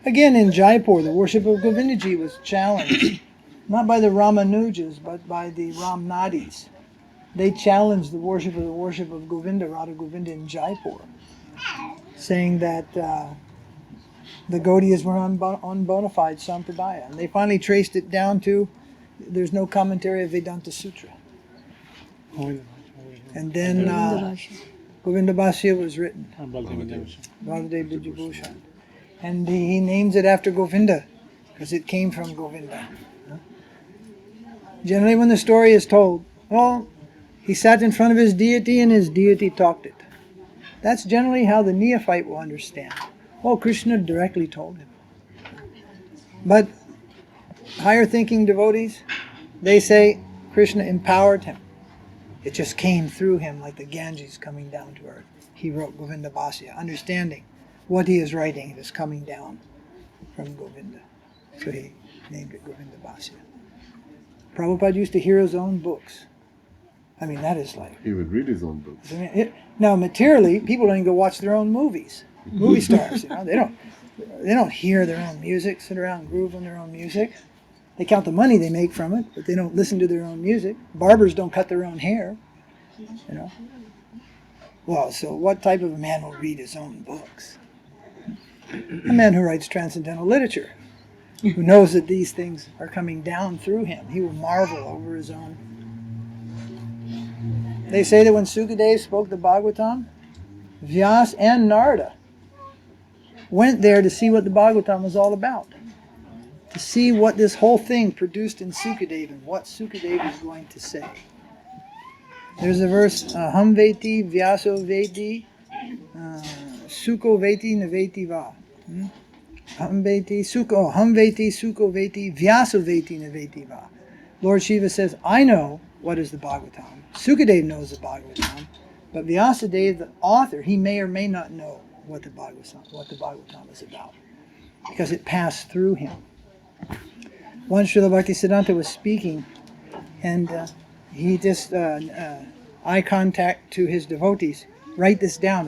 Again, in Jaipur, the worship of Govindaji was challenged, not by the Ramanujas, but by the Ramnadis. They challenged the worship of Govinda, Radhā-Govinda in Jaipur, saying that the Gaudiyas were unbonafide sampradāya. And they finally traced it down to, there's no commentary of Vedanta Sutra. And then Govinda Bhaśya was written. Bhaktivinoda Vaiṣṇava. And he names it after Govinda, because it came from Govinda. Generally when the story is told, well, he sat in front of his deity and his deity talked it. That's generally how the neophyte will understand. Oh, Krishna directly told him. But higher thinking devotees, they say Krishna empowered him. It just came through him like the Ganges coming down to earth. He wrote Govinda Bhaśya, understanding what he is writing, it is coming down from Govinda. So he named it Govinda Bhaśya. Prabhupada used to hear his own books. I mean, that is like... He would read his own books. Now, materially, people don't even go watch their own movies. Movie stars, they don't hear their own music, sit around and groove on their own music. They count the money they make from it, but they don't listen to their own music. Barbers don't cut their own hair, Well, so what type of a man will read his own books? A man who writes transcendental literature, who knows that these things are coming down through him. He will marvel over his own. They say that when Sukadeva spoke the Bhagavatam, Vyas and Narada went there to see what the Bhagavatam was all about, to see what this whole thing produced in Sukadeva and what Sukadeva is going to say. There's a verse, Ham veti Vyaso veti Suko veti naveti va. Ham veti Suko veti Vyaso veti naveti va. Lord Shiva says, I know what is the Bhagavatam. Sukadeva knows the Bhagavatam, but Vyasadeva, the author, he may or may not know what the Bhagavatam is about, because it passed through him. Once Srila Bhaktisiddhanta was speaking, and he just, eye contact to his devotees, write this down.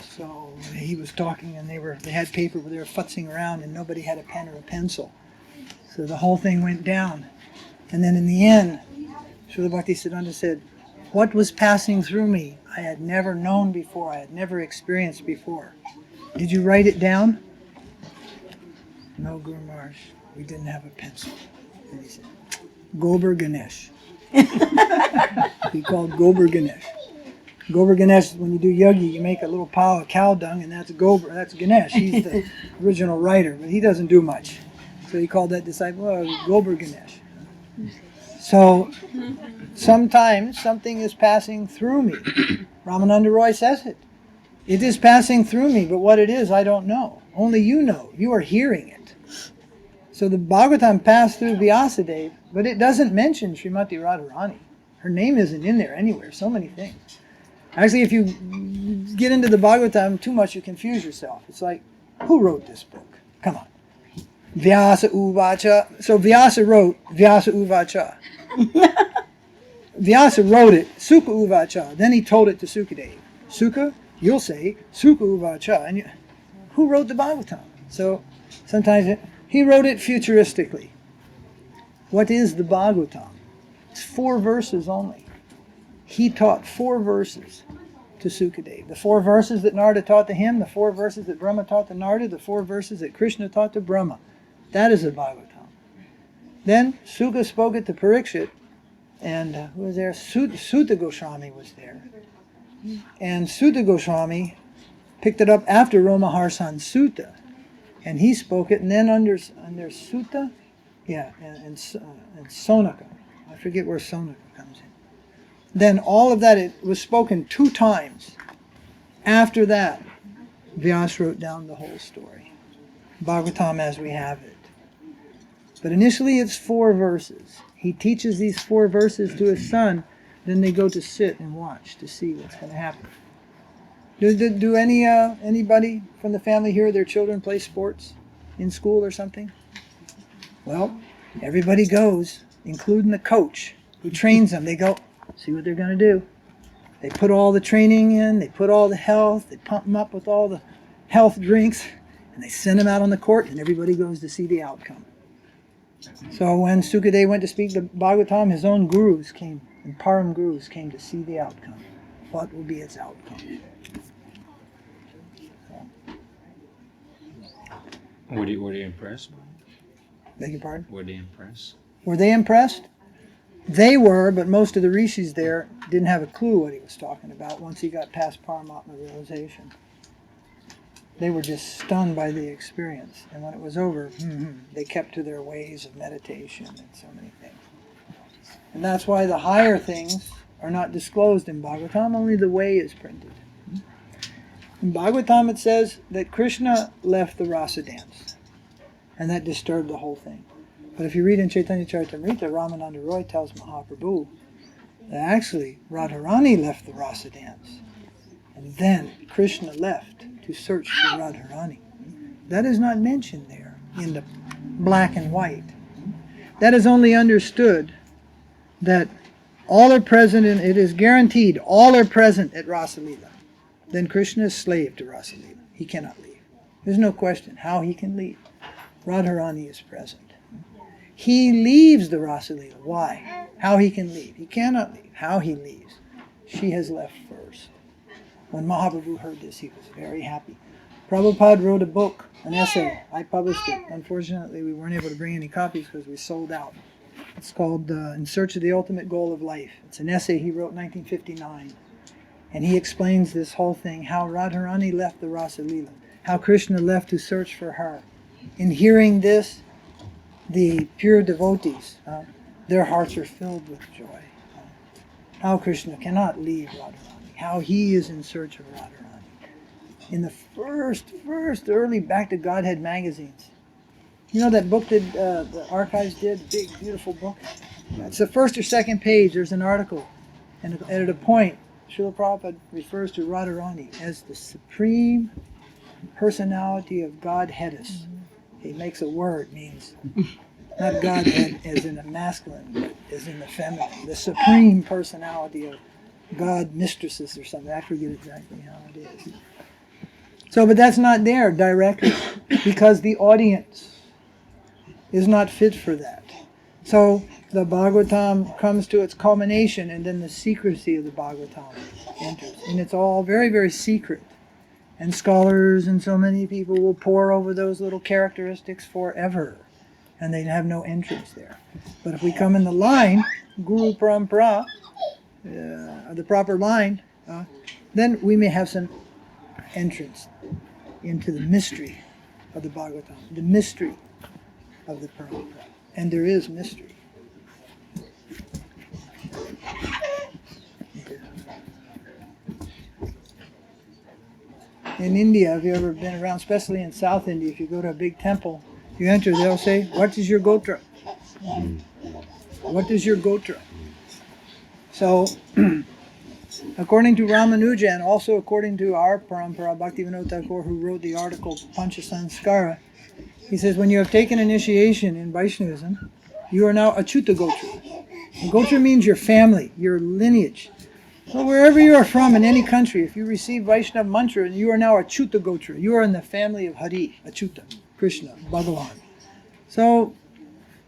So he was talking, and they had paper where they were futzing around, and nobody had a pen or a pencil. So the whole thing went down. And then in the end, Srila Bhaktisiddhanta said, what was passing through me, I had never known before, I had never experienced before. Did you write it down? No, Guru Maharaj, we didn't have a pencil. And he said, Gobar Ganesh. He called Gobar Ganesh. Gobar Ganesh, when you do yogi, you make a little pile of cow dung, and that's Ganesh. He's the original writer, but he doesn't do much. So he called that disciple Gobar Ganesh. So sometimes something is passing through me. Ramananda Roy says it. It is passing through me, but what it is, I don't know. Only you know. You are hearing it. So the Bhagavatam passed through Vyasadeva, but it doesn't mention Srimati Radharani. Her name isn't in there anywhere. So many things. Actually, if you get into the Bhagavatam too much, you confuse yourself. It's like, who wrote this book? Come on. Vyasa Uvacha. So Vyasa wrote Vyasa Uvacha. Vyasa wrote it, Sukha Uvacha. Then he told it to Sukadeva. Sukha, you'll say Sukha Uvacha. And who wrote the Bhagavatam? So sometimes he wrote it futuristically. What is the Bhagavatam? It's 4 verses only. He taught 4 verses to Sukadeva. The 4 verses that Narada taught to him, the 4 verses that Brahma taught to Narada, the 4 verses that Krishna taught to Brahma. That is the Bhagavatam. Then Sukha spoke it to Parikshit, and who was there? Sutta Goswami was there. And Sutta Goswami picked it up after Romaharsan Sutta, and he spoke it, and then under Sutta, and Sonaka. I forget where Sonaka comes in. Then all of that, it was spoken 2 times. After that, Vyas wrote down the whole story. Bhagavatam as we have it. But initially it's 4 verses. He teaches these 4 verses to his son, then they go to sit and watch to see what's going to happen. Do anybody from the family here, their children play sports in school or something? Well, everybody goes, including the coach who trains them. They go, see what they're going to do. They put all the training in, they put all the health, they pump them up with all the health drinks, and they send him out on the court, and everybody goes to see the outcome. So when Sukadeva went to speak the Bhagavatam, his own gurus came, and Param gurus came to see the outcome. What will be its outcome? Were they impressed? Beg your pardon? Were they impressed? Were they impressed? They were, but most of the rishis there didn't have a clue what he was talking about once he got past Paramatma realization. They were just stunned by the experience. And when it was over, they kept to their ways of meditation and so many things. And that's why the higher things are not disclosed in Bhagavatam, only the way is printed. In Bhagavatam it says that Krishna left the rasa dance, and that disturbed the whole thing. But if you read in Chaitanya Charitamrita, Ramananda Roy tells Mahaprabhu that actually Radharani left the rasa dance, and then Krishna left to search for Radharani. That is not mentioned there in the black and white. That is only understood that all are present, and it is guaranteed all are present at Rasa Leela. Then Krishna is slave to Rasa Leela. He cannot leave. There's no question how he can leave. Radharani is present. He leaves the Rasa Leela. Why? How he can leave. He cannot leave. How he leaves. She has left first. When Mahaprabhu heard this, he was very happy. Prabhupada wrote a book, an essay. I published it. Unfortunately, we weren't able to bring any copies because we sold out. It's called In Search of the Ultimate Goal of Life. It's an essay he wrote in 1959. And he explains this whole thing, how Radharani left the Rasa Leela, how Krishna left to search for her. In hearing this, the pure devotees, their hearts are filled with joy. How Krishna cannot leave Radharani, how he is in search of Radharani. In the first early Back to Godhead magazines, you know that book that the archives did, big, beautiful book? It's the first or second page, there's an article, and at a point, Srila Prabhupada refers to Radharani as the supreme personality of Godheadus. He makes a word, means not Godhead as in a masculine, but as in the feminine. The supreme personality of God mistresses or something. I forget exactly how it is. So, but that's not there directly because the audience is not fit for that. So the Bhagavatam comes to its culmination, and then the secrecy of the Bhagavatam enters. And it's all very, very secret. And scholars and so many people will pore over those little characteristics forever. And they'd have no entrance there. But if we come in the line, Guru Parampara, the proper line, then we may have some entrance into the mystery of the Bhagavatam, the mystery of the Parampara. And there is mystery. In India, if you've ever been around, especially in South India, if you go to a big temple, you enter, they'll say, "What is your gotra? What is your gotra?" So, according to Ramanuja, and also according to our Parampara, Bhaktivinoda Thakura, who wrote the article Pancha Sanskara, he says, when you have taken initiation in Vaishnavism, you are now Achyuta Gotra. Gotra means your family, your lineage. So wherever you are from in any country, if you receive Vaishnava mantra, you are now Achyuta Gotra. You are in the family of Hari, Achyuta, Krishna, Bhagavan. So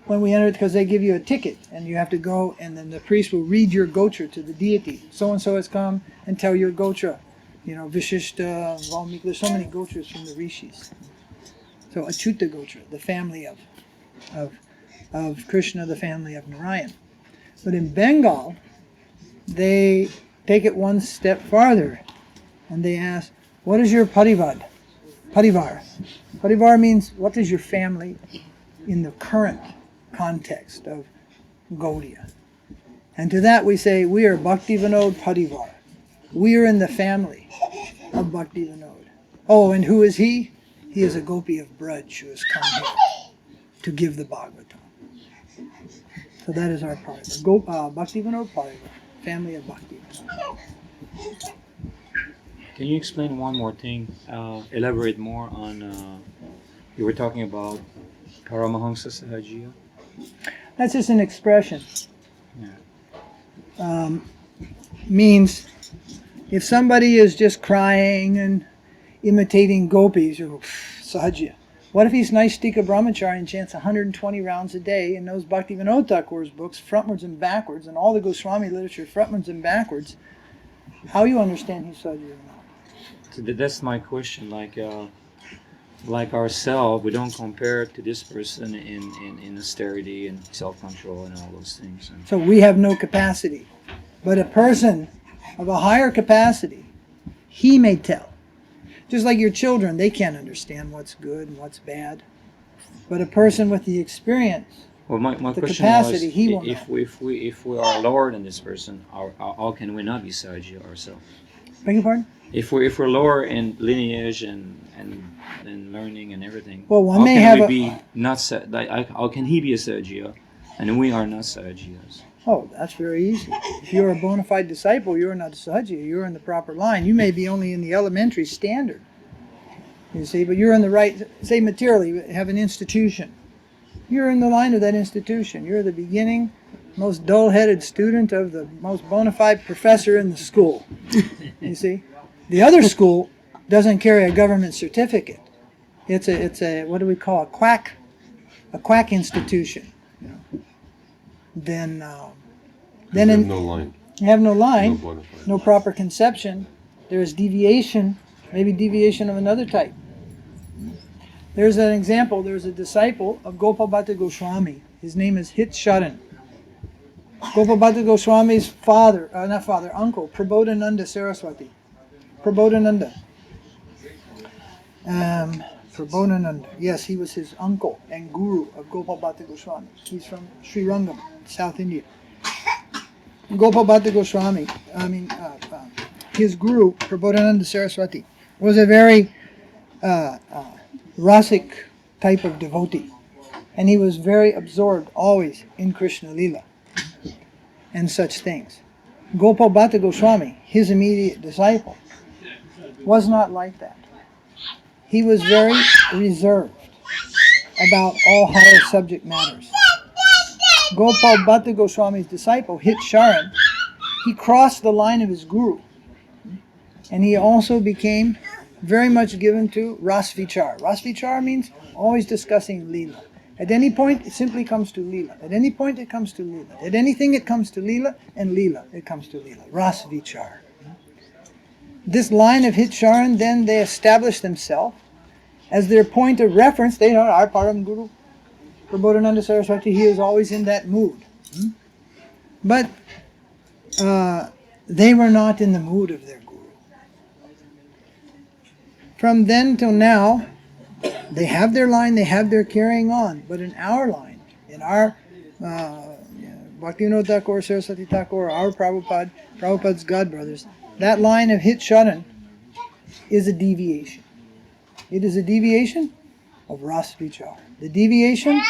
when we enter it, because they give you a ticket, and you have to go, and then the priest will read your gotra to the deity. So-and-so has come, and tell your gotra. You know, Vishishta, Valmiki, there's so many gotras from the rishis. So Achyuta Gotra, the family of Krishna, the family of Narayan. But in Bengal, they take it one step farther, and they ask, what is your parivar? Parivar means, what is your family in the current context of Gaudiya? And to that we say, we are Bhaktivinoda Parivar. We are in the family of Bhaktivinoda. Oh, and who is he? He is a gopi of Braj who has come here to give the Bhagavatam. So that is our Parivar. Bhaktivinoda Parivar, family of Bhaktivinoda. Can you explain one more thing? Elaborate more on, you were talking about paramahaṁsa sahajiyā? That's just an expression. Yeah. Means if somebody is just crying and imitating gopis, you go, sahajiyā. What if he's Naistika Brahmachari and chants 120 rounds a day and knows Bhaktivinoda Thakura's books frontwards and backwards and all the Goswami literature frontwards and backwards? How you understand he's sahajiyā or not? So that's my question. Like ourselves, we don't compare to this person in austerity and self-control and all those things. So we have no capacity. But a person of a higher capacity, he may tell. Just like your children, they can't understand what's good and what's bad. But a person with the experience, well, my the question capacity, was, he will if know. if we are lower than this person, how can we not be sahajiyā ourselves? Beg your pardon? If we're lower in lineage and learning and everything, Well, one how may can have we a- be not how can he be a sahajiyā and we are not sahajiyās? Oh, that's very easy. If you're a bona fide disciple, you're not a sahajiyā, you're in the proper line. You may be only in the elementary standard, you see, but you're in the right, say materially, you have an institution. You're in the line of that institution. You're the beginning, most dull-headed student of the most bona fide professor in the school, you see. The other school doesn't carry a government certificate. It's a what do we call a quack institution. You know. Then You have no line. you have no line, No bona fide. no proper conception. There is deviation, maybe deviation of another type. There's an example. There's a disciple of Gopal Bhatta Goswami. His name is Hit Harivaṁśā. Gopal Bhatta Goswami's uncle, Prabodhananda Saraswati. Prabodhananda. Prabodhananda. Yes, he was his uncle and guru of Gopal Bhatta Goswami. He's from Srirangam, South India. Gopal Bhatta Goswami, his guru, Prabodhananda Saraswati, was a very rasic type of devotee. And he was very absorbed always in Krishna Lila and such things. Gopal Bhatta Goswami, his immediate disciple, was not like that. He was very reserved about all higher subject matters. Gopal Bhatta Goswami's disciple, Hit Harivaṁśā, he crossed the line of his guru. And he also became very much given to rasa-vicāra. Rasa-vicāra means always discussing Leela. At any point, it simply comes to Leela. At any point, it comes to Leela. At anything, it comes to Leela, and Leela, it comes to Leela. Rasa-vicāra. This line of Hit Harivaṁśā, then they established themselves as their point of reference. They are our Param Guru, Prabodhananda Saraswati. He is always in that mood. But they were not in the mood of their guru. From then till now, they have their line, they have their carrying on. But in our line, in our Bhaktivinoda Thakura, Saraswati Thakura, our Prabhupada's godbrothers, that line of Hit Harivaṁśā is a deviation. It is a deviation of rasa-vicāra. The deviation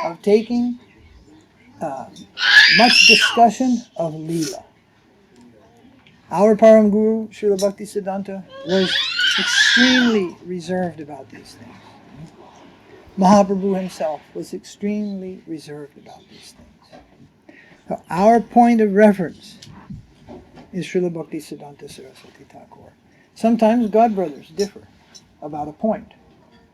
of taking much discussion of Leela. Our Param Guru, Srila Bhakti Siddhanta, was extremely reserved about these things. Mahaprabhu himself was extremely reserved about these things. So our point of reference is Srila Bhakti Siddhanta Saraswati Thakura. Sometimes godbrothers differ about a point.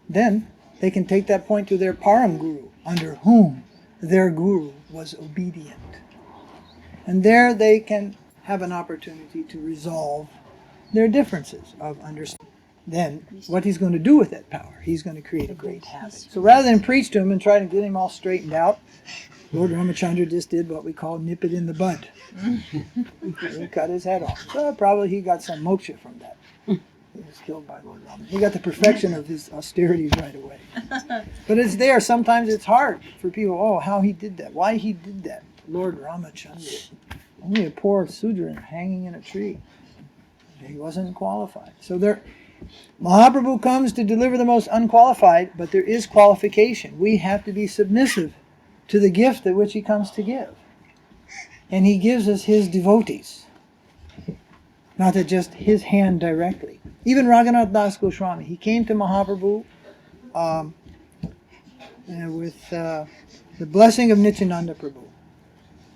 Then they can take that point to their Param Guru, under whom their Guru was obedient. And there they can have an opportunity to resolve their differences of understanding. Then what he's going to do with that power, he's going to create a great habit. So rather than preach to him and try to get him all straightened out, Lord Ramachandra just did what we call nip it in the bud. He cut his head off. So probably he got some moksha from that. He was killed by Lord Rama. He got the perfection of his austerities right away. But it's there. Sometimes it's hard for people. Oh, how he did that. Why he did that. Lord Ramachandra. Only a poor Sudra hanging in a tree. He wasn't qualified. So there, Mahaprabhu comes to deliver the most unqualified, but there is qualification. We have to be submissive to the gift that which he comes to give. And he gives us his devotees. Not that just his hand directly. Even Raghunath Das Goswami, he came to Mahaprabhu with the blessing of Nityananda Prabhu.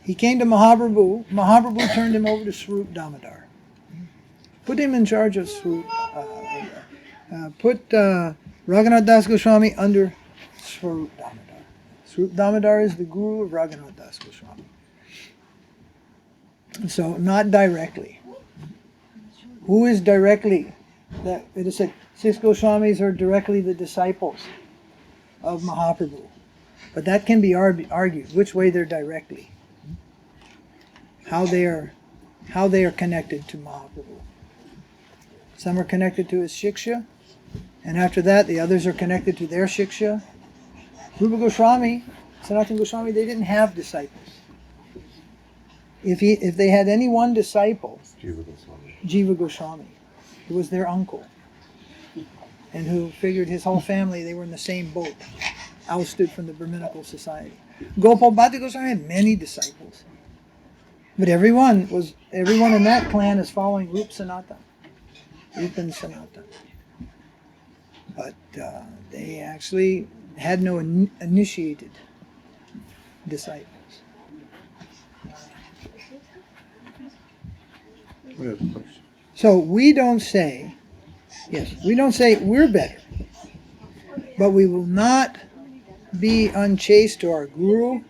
He came to Mahaprabhu. Mahaprabhu turned him over to Swarup Damodar. Put him in charge of Put Raghunath Das Goswami under Swarup Damodar. Swarup Damodar is the guru of Raghunath Das Goswami. So, not directly. Who is directly? That it is said 6 Goswamis are directly the disciples of Mahaprabhu. But that can be argued, which way they're directly. How they are connected to Mahaprabhu. Some are connected to his shiksha, and after that the others are connected to their shiksha. Rupa Goswami, Sanatana Goswami, they didn't have disciples. If they had any one disciple, Jiva Goswami, who was their uncle, and who figured his whole family, they were in the same boat, ousted from the Brahminical society. Gopal Bhatta Goswami had many disciples. But everyone in that clan is following Rupa Sanatana. Rupa and Sanatana. But they actually had no initiated disciples. So we don't say we're better, but we will not be unchaste to our guru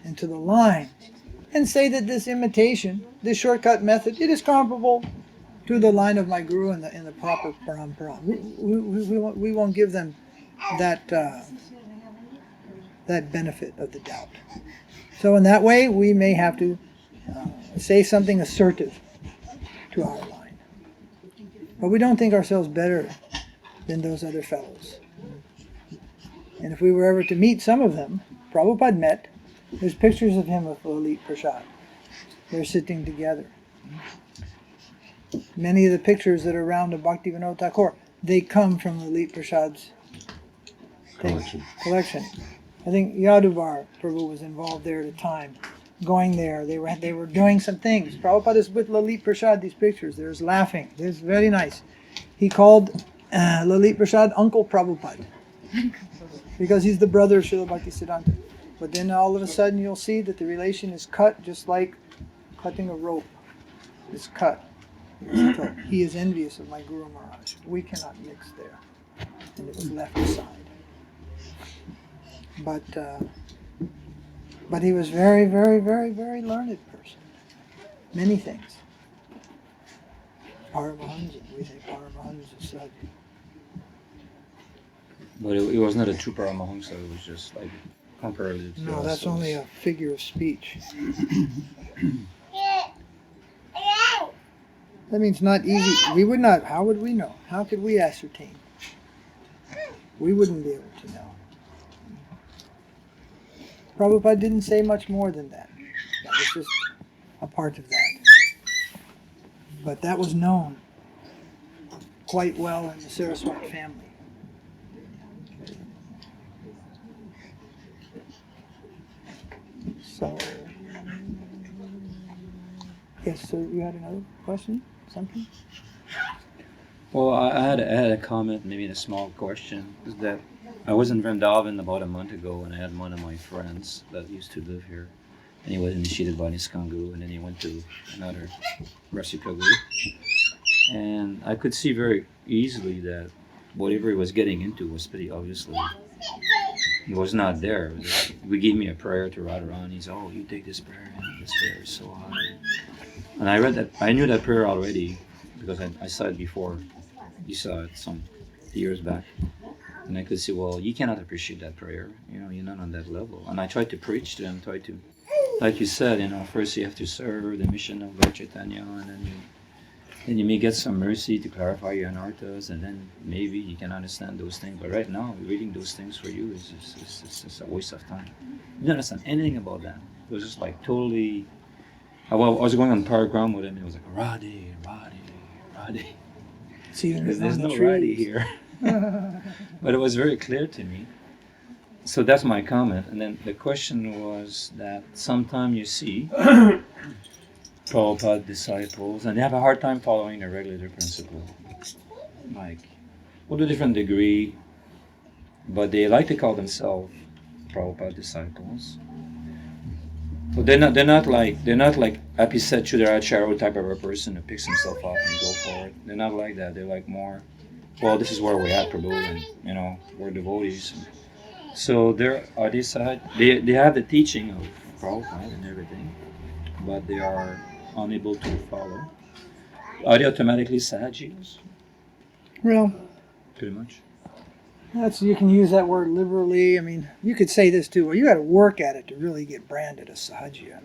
and to the line and say that this imitation, this shortcut method, it is comparable to the line of my guru in the proper parampara. We won't give them that benefit of the doubt. So in that way, we may have to say something assertive to our line. But we don't think ourselves better than those other fellows. And if we were ever to meet some of them, Prabhupada met, there's pictures of him with Lalit Prasad. They're sitting together. Many of the pictures that are around of Bhaktivinoda Thakura, they come from Lalit Prasad's collection. I think Yaduvar Prabhu was involved there at a time. Going there, they were doing some things. Prabhupada is with Lalit Prasad, these pictures. There's laughing. There's very nice. He called Lalit Prasad Uncle Prabhupada because he's the brother of Srila Bhaktisiddhanta. But then all of a sudden you'll see that the relation is cut just like cutting a rope. It's cut. He is envious of my Guru Maharaj. We cannot mix there. And it was left aside. But he was very, very, very, very learned person. Many things. Paramahaṁsa. We say Paramahaṁsa Sadhu. But it was not a true paramahaṁsa. It was just like comparative. No, that's only a figure of speech. That means not easy. We would not. How would we know? How could we ascertain? We wouldn't be able to know. Prabhupada didn't say much more than that. That was just a part of that. But that was known quite well in the Saraswat family. So, yes, so you had another question? Something? Well, I had a comment, maybe a small question, is that I was in Vrindavan about a month ago, and I had one of my friends that used to live here, and he was initiated by Niskangu, and then he went to another Rasika guru. And I could see very easily that whatever he was getting into was pretty obviously, he was not there. We gave me a prayer to Radharani. He said, "Oh, you take this prayer, and this prayer is so high." And I read that, I knew that prayer already, because I saw it before. You saw it some years back. And I could say, well, you cannot appreciate that prayer. You're not on that level. And I tried to preach to them, like you said, first you have to serve the mission of Lord Chaitanya, and then you may get some mercy to clarify your anarthas, and then maybe you can understand those things. But right now, reading those things for you is just a waste of time. You don't understand anything about that. It was just like totally. I was going on Paragram with him, and it was like, Radhe, Radhe, Radhe. See, There's no Radhe here. But it was very clear to me. So that's my comment. And then the question was that sometimes you see Prabhupada disciples, and they have a hard time following the regulator principle. Like, to a different degree, but they like to call themselves Prabhupada disciples. But they're not like Apiset Chudaracharo type of a person who picks himself up and go for it. They're not like that. They're like more well, this is where we're at, Prabhu, and we're devotees. So there are these they have the teaching of Prabhupada and everything, but they are unable to follow. Are they automatically sahajiyās? Well, Pretty much. you can use that word liberally. I mean, you could say this too. Well, you got to work at it to really get branded a sahajiyā.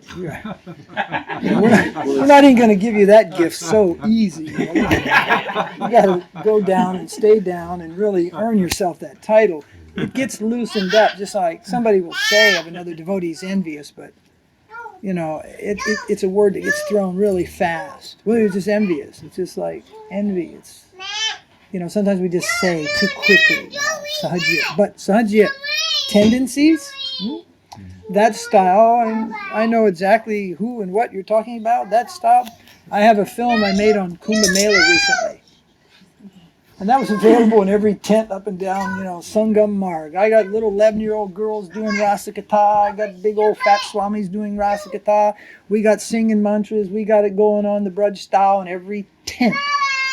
We're not even going to give you that gift so easy. You got to go down and stay down and really earn yourself that title. It gets loosened up, just like somebody will say of another devotee, he's envious, but it's a word that gets thrown really fast. Well, it's just envious. It's just like envy. It's sometimes we just say too quickly, sahajiyā. But sahajiyā tendencies, that style, and I know exactly who and what you're talking about, that style. I have a film I made on Kumbh Mela recently. And that was available in every tent up and down, Sangam Marg. I got little 11-year-old girls doing rasa-vicāra. I got big old fat swamis doing rasa-vicāra. We got singing mantras. We got it going on the Braj style in every tent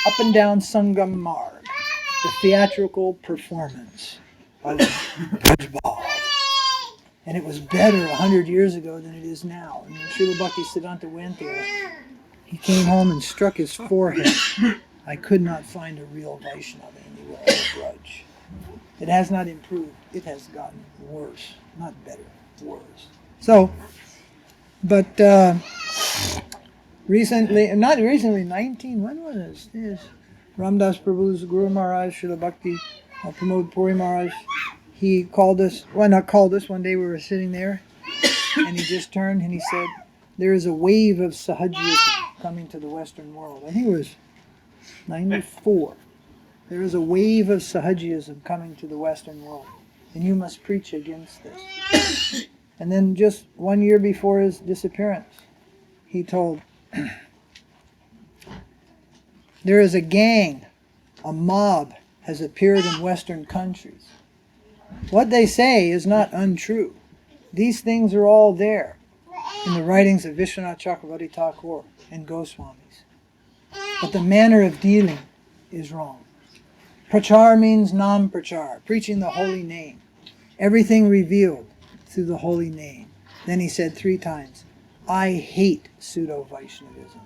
up and down Sangam Marg. The theatrical performance of Braj Ball. And it was better 100 years ago than it is now. And when Srila Bhakti Siddhanta went there, he came home and struck his forehead. I could not find a real Vaishnava anywhere in the Braj. It has not improved. It has gotten worse. Not better, worse. So, but recently, when was this? Ramdas Prabhu's Guru Maharaj, Srila Bhakti Pramod Puri Maharaj, he called us, not called us, one day we were sitting there, and he just turned and he said, there is a wave of Sahajiyaism coming to the Western world. And he was 94. There is a wave of Sahajiyaism coming to the Western world, and you must preach against this. And then just 1 year before his disappearance, he told, there is a gang, a mob has appeared in Western countries. What they say is not untrue. These things are all there in the writings of Vishwanath Chakravarti Thakur and Goswamis. But the manner of dealing is wrong. Prachar means nam-prachar, preaching the holy name. Everything revealed through the holy name. Then he said 3 times, I hate pseudo-Vaishnavism.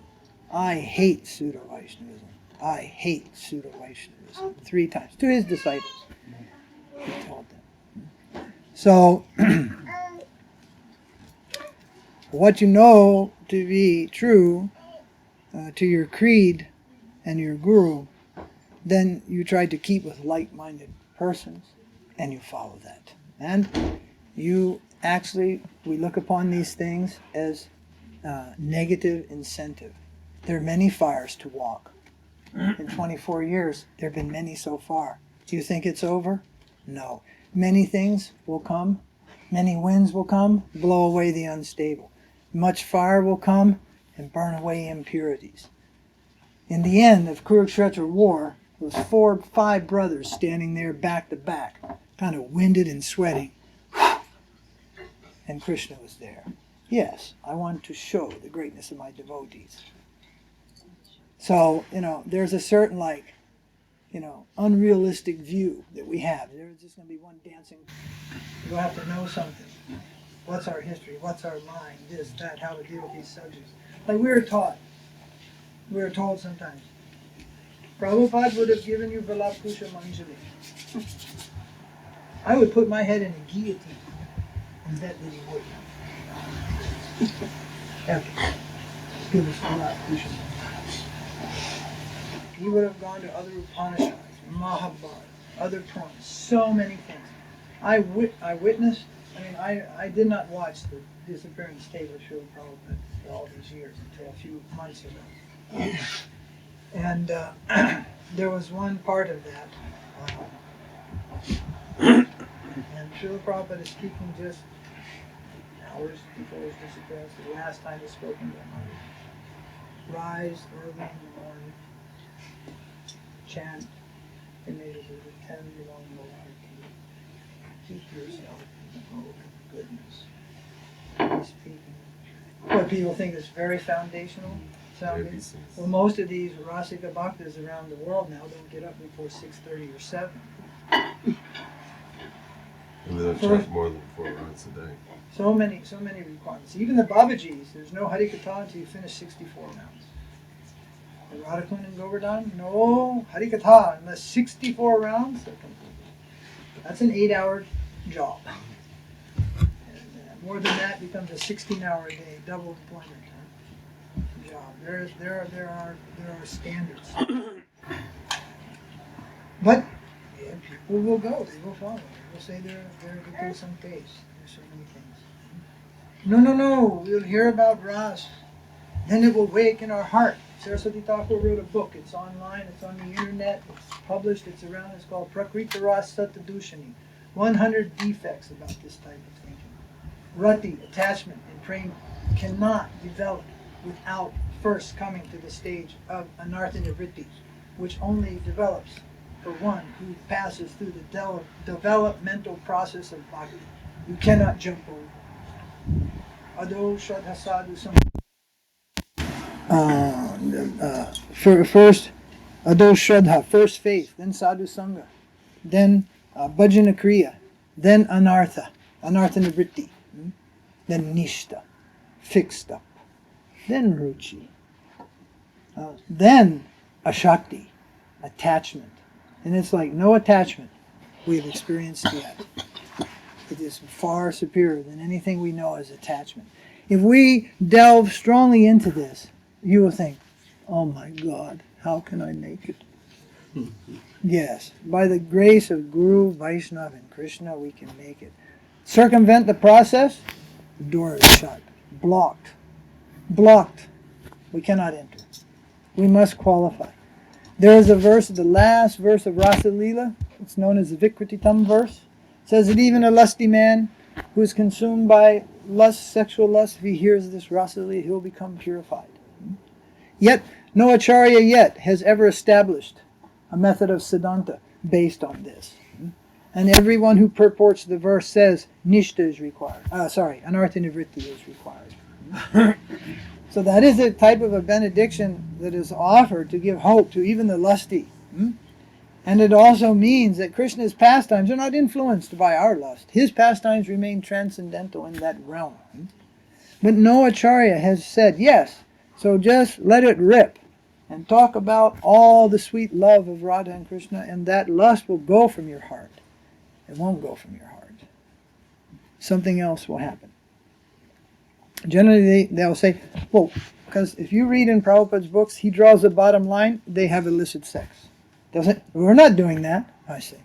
I hate pseudo-Vaishnavism. I hate pseudo-Vaishnavism. 3 times. To his disciples, he told them. So, what you know to be true to your creed and your guru, then you try to keep with like-minded persons, and you follow that. And we look upon these things as negative incentive. There are many fires to walk. In 24 years, there have been many so far. Do you think it's over? No. Many things will come. Many winds will come, blow away the unstable. Much fire will come and burn away impurities. In the end of Kurukshetra war, there was 4 or 5 brothers standing there back to back, kind of winded and sweating. And Krishna was there. Yes, I want to show the greatness of my devotees. So, there's a certain unrealistic view that we have. There's just going to be one dancing. You'll have to know something. What's our history? What's our mind? This, that, how to deal with these subjects. Like we were told sometimes, Prabhupada would have given you Valakusha Manjali. I would put my head in a guillotine and bet that he would. Okay. Give us Valakusha Manjali. He would have gone to other Upanishads, Mahabharata, other poems, so many things. I witnessed, I did not watch the disappearance tape of Srila Prabhupada for all these years until a few months ago. And there was one part of that. And Srila Prabhupada is speaking just hours before his disappearance, the last time he spoke in Brahmani. Rise early in the morning, chant, and maybe attend along the line. Keep yourself in the mode of goodness. He's speaking. What people think is very foundational. sound good? Well, most of these Rasika Bhaktas around the world now don't get up before 6:30 or 7. And they don't chant more than 4 rounds a day. So many requirements. Even the Babajis, there's no Harikatha until you finish 64 rounds. The Radhā-kuṇḍa and Govardhan, no Harikatha unless 64 rounds. That's an 8-hour job. And more than that becomes a 16-hour a day, double employment job. There are standards. But yeah, people will go. They will follow. They will say they're to some case. There's so many things. No. We'll hear about Ras. Then it will wake in our heart. Saraswati Thakur wrote a book. It's online. It's on the internet. It's published. It's around. It's called Prakrita Ras Satadushani. 100 defects about this type of thinking. Rati, attachment, and prema cannot develop without first coming to the stage of anartha nivritti, which only develops for one who passes through the developmental process of bhakti. You cannot jump over. Ado Shraddha Sadhu first Ado Shraddha, first faith, then Sadhu Sangha, then Bhajana Kriya, then Anartha Nivritti, then Nishta, fixed up, then Ruchi, then Ashakti, attachment. And it's like no attachment we've experienced yet. It is far superior than anything we know as attachment. If we delve strongly into this, you will think, oh my God, how can I make it? Yes, by the grace of Guru, Vaishnava, and Krishna, we can make it. Circumvent the process, the door is shut, blocked. We cannot enter. We must qualify. There is a verse, the last verse of Rasa Lila, it's known as the Vikrititam verse. It says that even a lusty man who is consumed by lust, sexual lust, if he hears this Rasa Lila, he'll become purified. Yet, no acharya yet has ever established a method of Siddhanta based on this. And everyone who purports the verse says Nishta is required. Anartha Nivritti is required. So that is a type of a benediction that is offered to give hope to even the lusty. And it also means that Krishna's pastimes are not influenced by our lust. His pastimes remain transcendental in that realm. But no acharya has said, yes, so just let it rip and talk about all the sweet love of Radha and Krishna, and that lust will go from your heart. It won't go from your heart. Something else will happen. Generally, they'll say, well, because if you read in Prabhupada's books, he draws the bottom line, they have illicit sex. They'll say, we're not doing that. I say,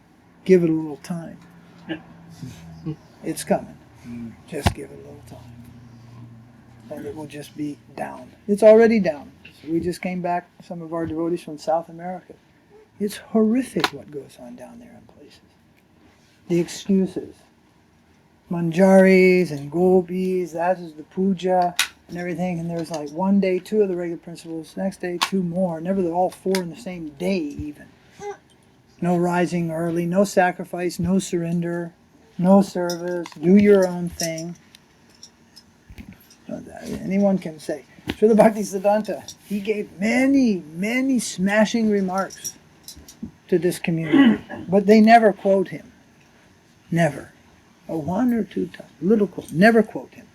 give it a little time. It's coming. Just give it a little time. And it will just be down. It's already down. So we just came back, some of our devotees from South America. It's horrific what goes on down there in places. The excuses. Manjaris and gopis, that is the puja and everything. And there's like one day 2 of the regular principles, next day 2 more. Never all 4 in the same day even. No rising early, no sacrifice, no surrender, no service, do your own thing. Anyone can say. Srila Bhaktisiddhanta, he gave many smashing remarks to this community, but they never quote him. Never. 1 or 2 times, little quote, never quote him.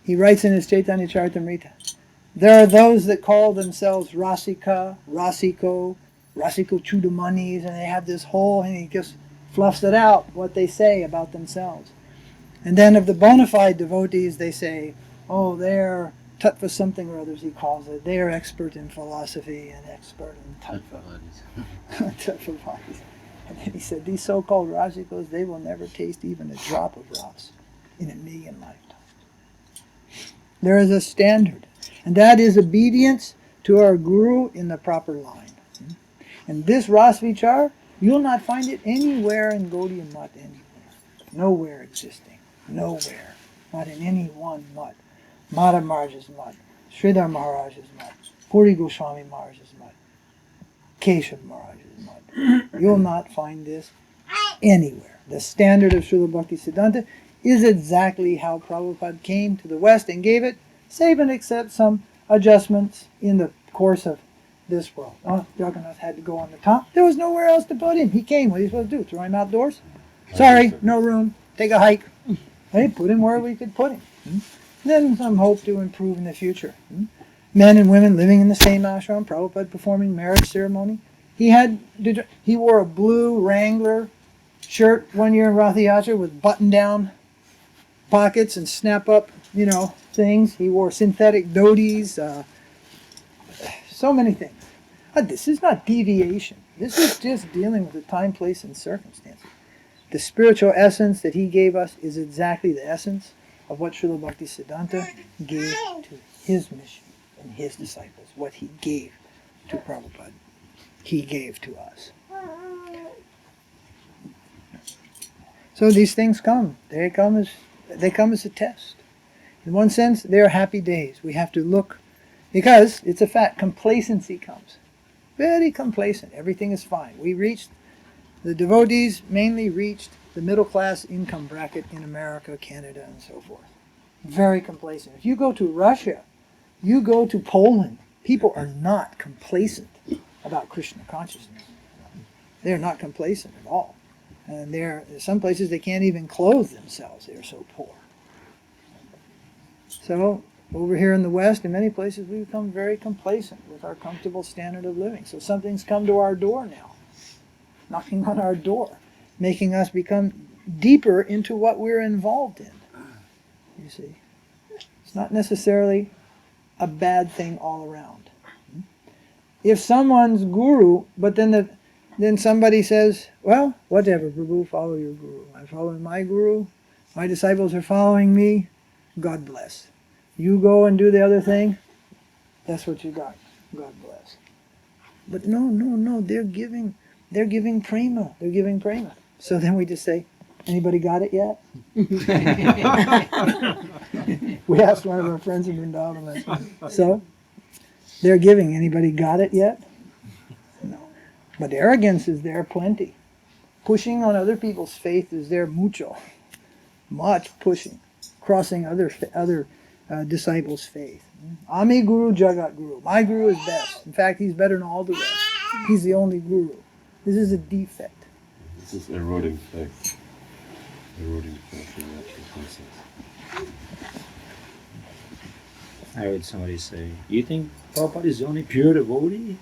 He writes in his Chaitanya Charitamrita, there are those that call themselves Rasika, Rasiko Chudamunis, and they have this whole, and he just fluffs it out, what they say about themselves. And then of the bona fide devotees, they say, oh, they're tattva something or others, he calls it. They are expert in philosophy and expert in tattva. Tattva bodies. And then he said, these so-called Rasikos, they will never taste even a drop of ras in a million lifetimes. There is a standard, and that is obedience to our Guru in the proper line. And this rasa-vicāra, you'll not find it anywhere in Gaudiya Math, anywhere. Nowhere existing. Nowhere. Not in any one Math. Madhava Maharaja's Math, Śrīla Maharaja's Math, Puri Goswami Maharaja's Math, Keshav Maharaja's Math. You'll not find this anywhere. The standard of Srila Bhaktisiddhanta is exactly how Prabhupada came to the West and gave it, save and except some adjustments in the course of this world. Oh, Jagannath had to go on the top. There was nowhere else to put him. He came. What are you supposed to do? Throw him outdoors? Sorry, no room. Take a hike. Hey, put him where we could put him. Then some hope to improve in the future. Men and women living in the same ashram, Prabhupada performing marriage ceremony. He wore a blue Wrangler shirt one year in Rath Yatra with button-down pockets and snap-up, things. He wore synthetic dhotis, so many things. This is not deviation. This is just dealing with the time, place, and circumstances. The spiritual essence that he gave us is exactly the essence of what Srila Bhaktisiddhanta gave to his mission and his disciples. What he gave to Prabhupada, he gave to us. So these things come. They come as a test. In one sense, they are happy days. We have to look, because it's a fact, complacency comes. Very complacent. Everything is fine. The devotees mainly reached the middle class income bracket in America, Canada, and so forth. Very complacent. If you go to Russia, you go to Poland, people are not complacent about Krishna consciousness. They're not complacent at all. And some places they can't even clothe themselves. They're so poor. So over here in the West, in many places, we become very complacent with our comfortable standard of living. So something's come to our door now, knocking on our door, making us become deeper into what we're involved in. You see, it's not necessarily a bad thing all around. If someone's guru, but then somebody says, well, whatever, Prabhu, follow your guru. I'm following my guru. My disciples are following me. God bless. You go and do the other thing. That's what you got. God bless. But no. They're giving prema. They're giving prema. So then we just say, anybody got it yet? We asked one of our friends in Vrindavan last night. So they're giving. Anybody got it yet? No. But arrogance is there plenty. Pushing on other people's faith is there mucho. Much pushing. Crossing other disciples' faith. Ami Guru Jagat Guru. My Guru is best. In fact, he's better than all the rest. He's the only Guru. This is a defect. This is eroding faith. Eroding faith in natural process. I heard somebody say, you think Prabhupada is the only pure devotee?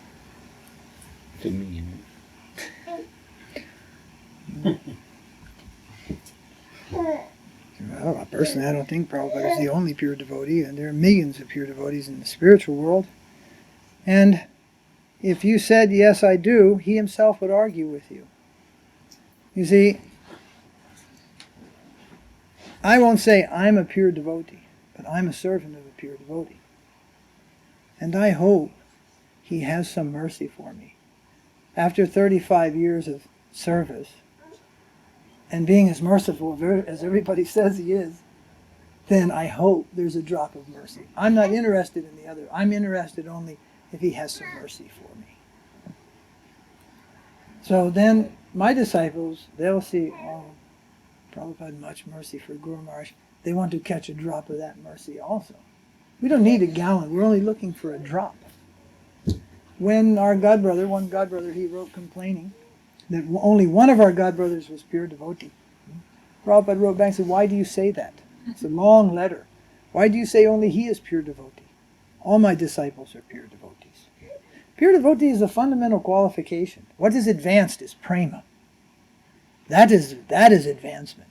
To me, Well, personally, I don't think Prabhupada is the only pure devotee, and there are millions of pure devotees in the spiritual world. And if you said, yes, I do, he himself would argue with you. You see, I won't say I'm a pure devotee, but I'm a servant of a pure devotee. And I hope he has some mercy for me. After 35 years of service, and being as merciful as everybody says he is, then I hope there's a drop of mercy. I'm not interested in the other. I'm interested only if he has some mercy for me. So then my disciples, they'll see, oh, Prabhupada had much mercy for Guru Maharaj. They want to catch a drop of that mercy also. We don't need a gallon. We're only looking for a drop. When our godbrother, one godbrother, he wrote complaining that only one of our godbrothers was pure devotee. Prabhupada wrote back and said, why do you say that? It's a long letter. Why do you say only he is pure devotee? All my disciples are pure devotees. Pure devotee is a fundamental qualification. What is advanced is prema. That is advancement.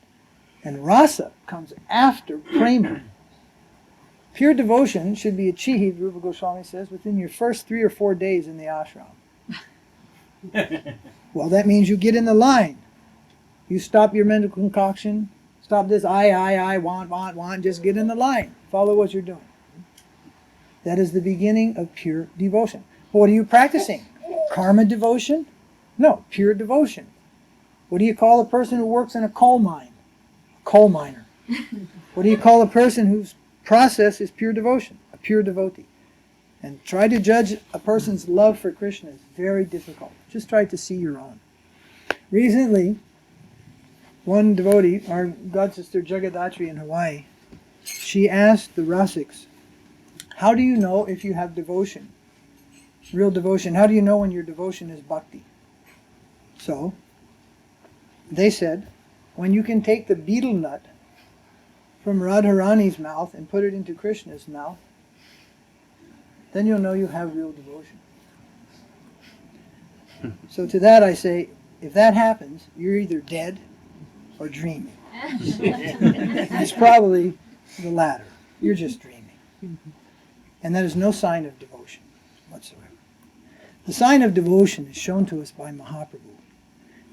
And rasa comes after prema. Pure devotion should be achieved, Rupa Goswami says, within your first 3 or 4 days in the ashram. Well, that means you get in the line. You stop your mental concoction. Stop this I, want. Just get in the line. Follow what you're doing. That is the beginning of pure devotion. What are you practicing? Karma devotion? No, pure devotion. What do you call a person who works in a coal mine? A coal miner. What do you call a person whose process is pure devotion? A pure devotee. And try to judge a person's love for Krishna is very difficult. Just try to see your own. Recently, one devotee, our god sister Jagadatri in Hawaii, she asked the Rasics, How do you know if you have devotion? Real devotion. How do you know when your devotion is bhakti? So, they said, when you can take the betel nut from Radharani's mouth and put it into Krishna's mouth, then you'll know you have real devotion. So to that I say, if that happens, you're either dead or dreaming. It's probably the latter. You're just dreaming. And that is no sign of devotion whatsoever. The sign of devotion is shown to us by Mahaprabhu.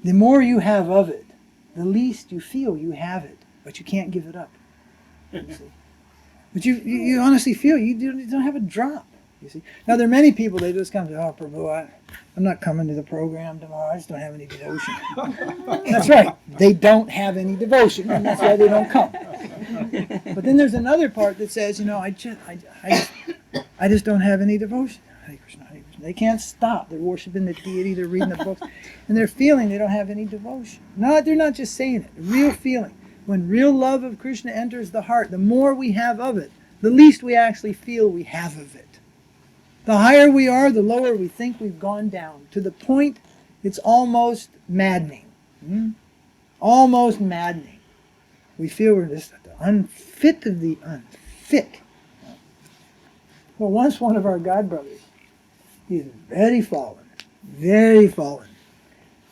The more you have of it, the least you feel you have it, but you can't give it up. You see? But you honestly feel you don't have a drop. You see? Now there are many people, they just come to, oh Prabhu, I'm not coming to the program tomorrow, I just don't have any devotion. That's right, they don't have any devotion, and that's why they don't come. But then there's another part that says, I just don't have any devotion. Hare Krishna, Hare Krishna. They can't stop. They're worshiping the deity, they're reading the books, and they're feeling they don't have any devotion. No, they're not just saying it, real feeling. When real love of Krishna enters the heart, the more we have of it, the least we actually feel we have of it. The higher we are, the lower we think we've gone down, to the point it's almost maddening. Almost maddening. We feel we're just unfit of the unfit. Well, once one of our godbrothers, he's very fallen,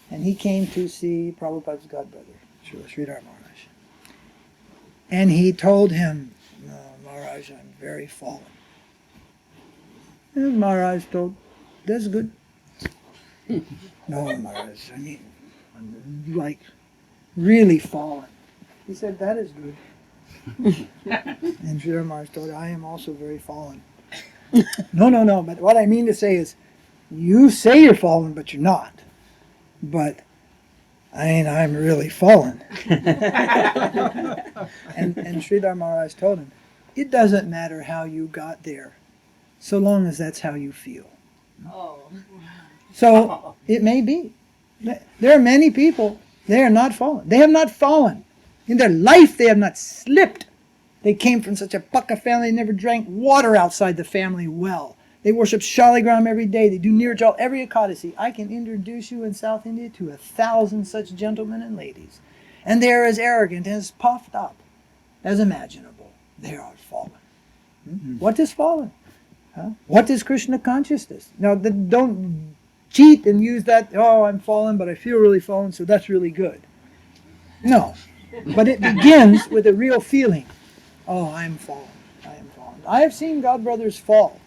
and he came to see Prabhupada's godbrother, Śrīla Maharaja. And he told him, no, Maharaj, I'm very fallen. And Maharaj told, that's good. No, Maharaj, I mean, I'm like really fallen. He said, that is good. And Srila Maharaj told, I am also very fallen. No, but what I mean to say is, you say you're fallen, but you're not. But I'm really fallen. And Sridhara Maharaj told him, it doesn't matter how you got there, so long as that's how you feel. Oh. So it may be. There are many people, they are not fallen. They have not fallen. In their life they have not slipped. They came from such a Paka family, they never drank water outside the family well. They worship Shaligram every day. They do Nirjal every Ekadasi. I can introduce you in South India to 1,000 such gentlemen and ladies. And they are as arrogant and as puffed up as imaginable. They are fallen. What is fallen? What is Krishna consciousness? Now, don't cheat and use that, oh, I'm fallen, but I feel really fallen, so that's really good. No. But it begins with a real feeling. Oh, I am fallen. I am fallen. I have seen godbrothers fall.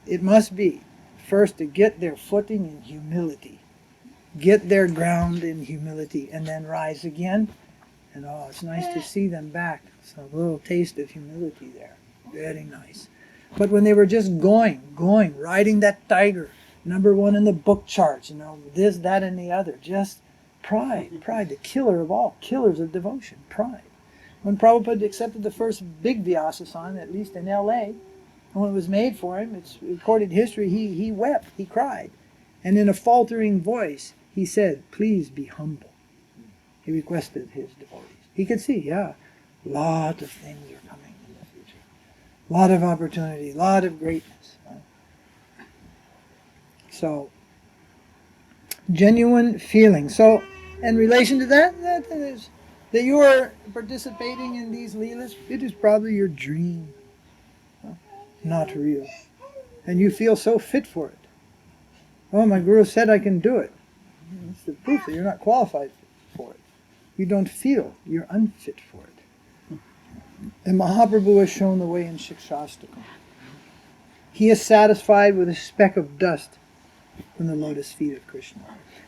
It must be, first, to get their footing in humility, get their ground in humility, and then rise again. And oh, it's nice to see them back. It's a little taste of humility there. Very nice. But when they were just going, riding that tiger, #1 in the book charts, this, that, and the other, just pride, the killer of all, killers of devotion, pride. When Prabhupada accepted the first big Vyasa-san, at least in L.A., and when it was made for him, it's recorded history, he wept, he cried. And in a faltering voice, he said, please be humble. He requested his devotees. He could see, a lot of things are coming in the future. A lot of opportunity, a lot of greatness. So, genuine feeling. So, in relation to that is that you are participating in these leelas, it is probably your dream. Not real. And you feel so fit for it. Oh, my guru said I can do it. It's the proof that you're not qualified for it. You don't feel you're unfit for it. And Mahaprabhu has shown the way in Shikshastakam. He is satisfied with a speck of dust from the lotus feet of Krishna.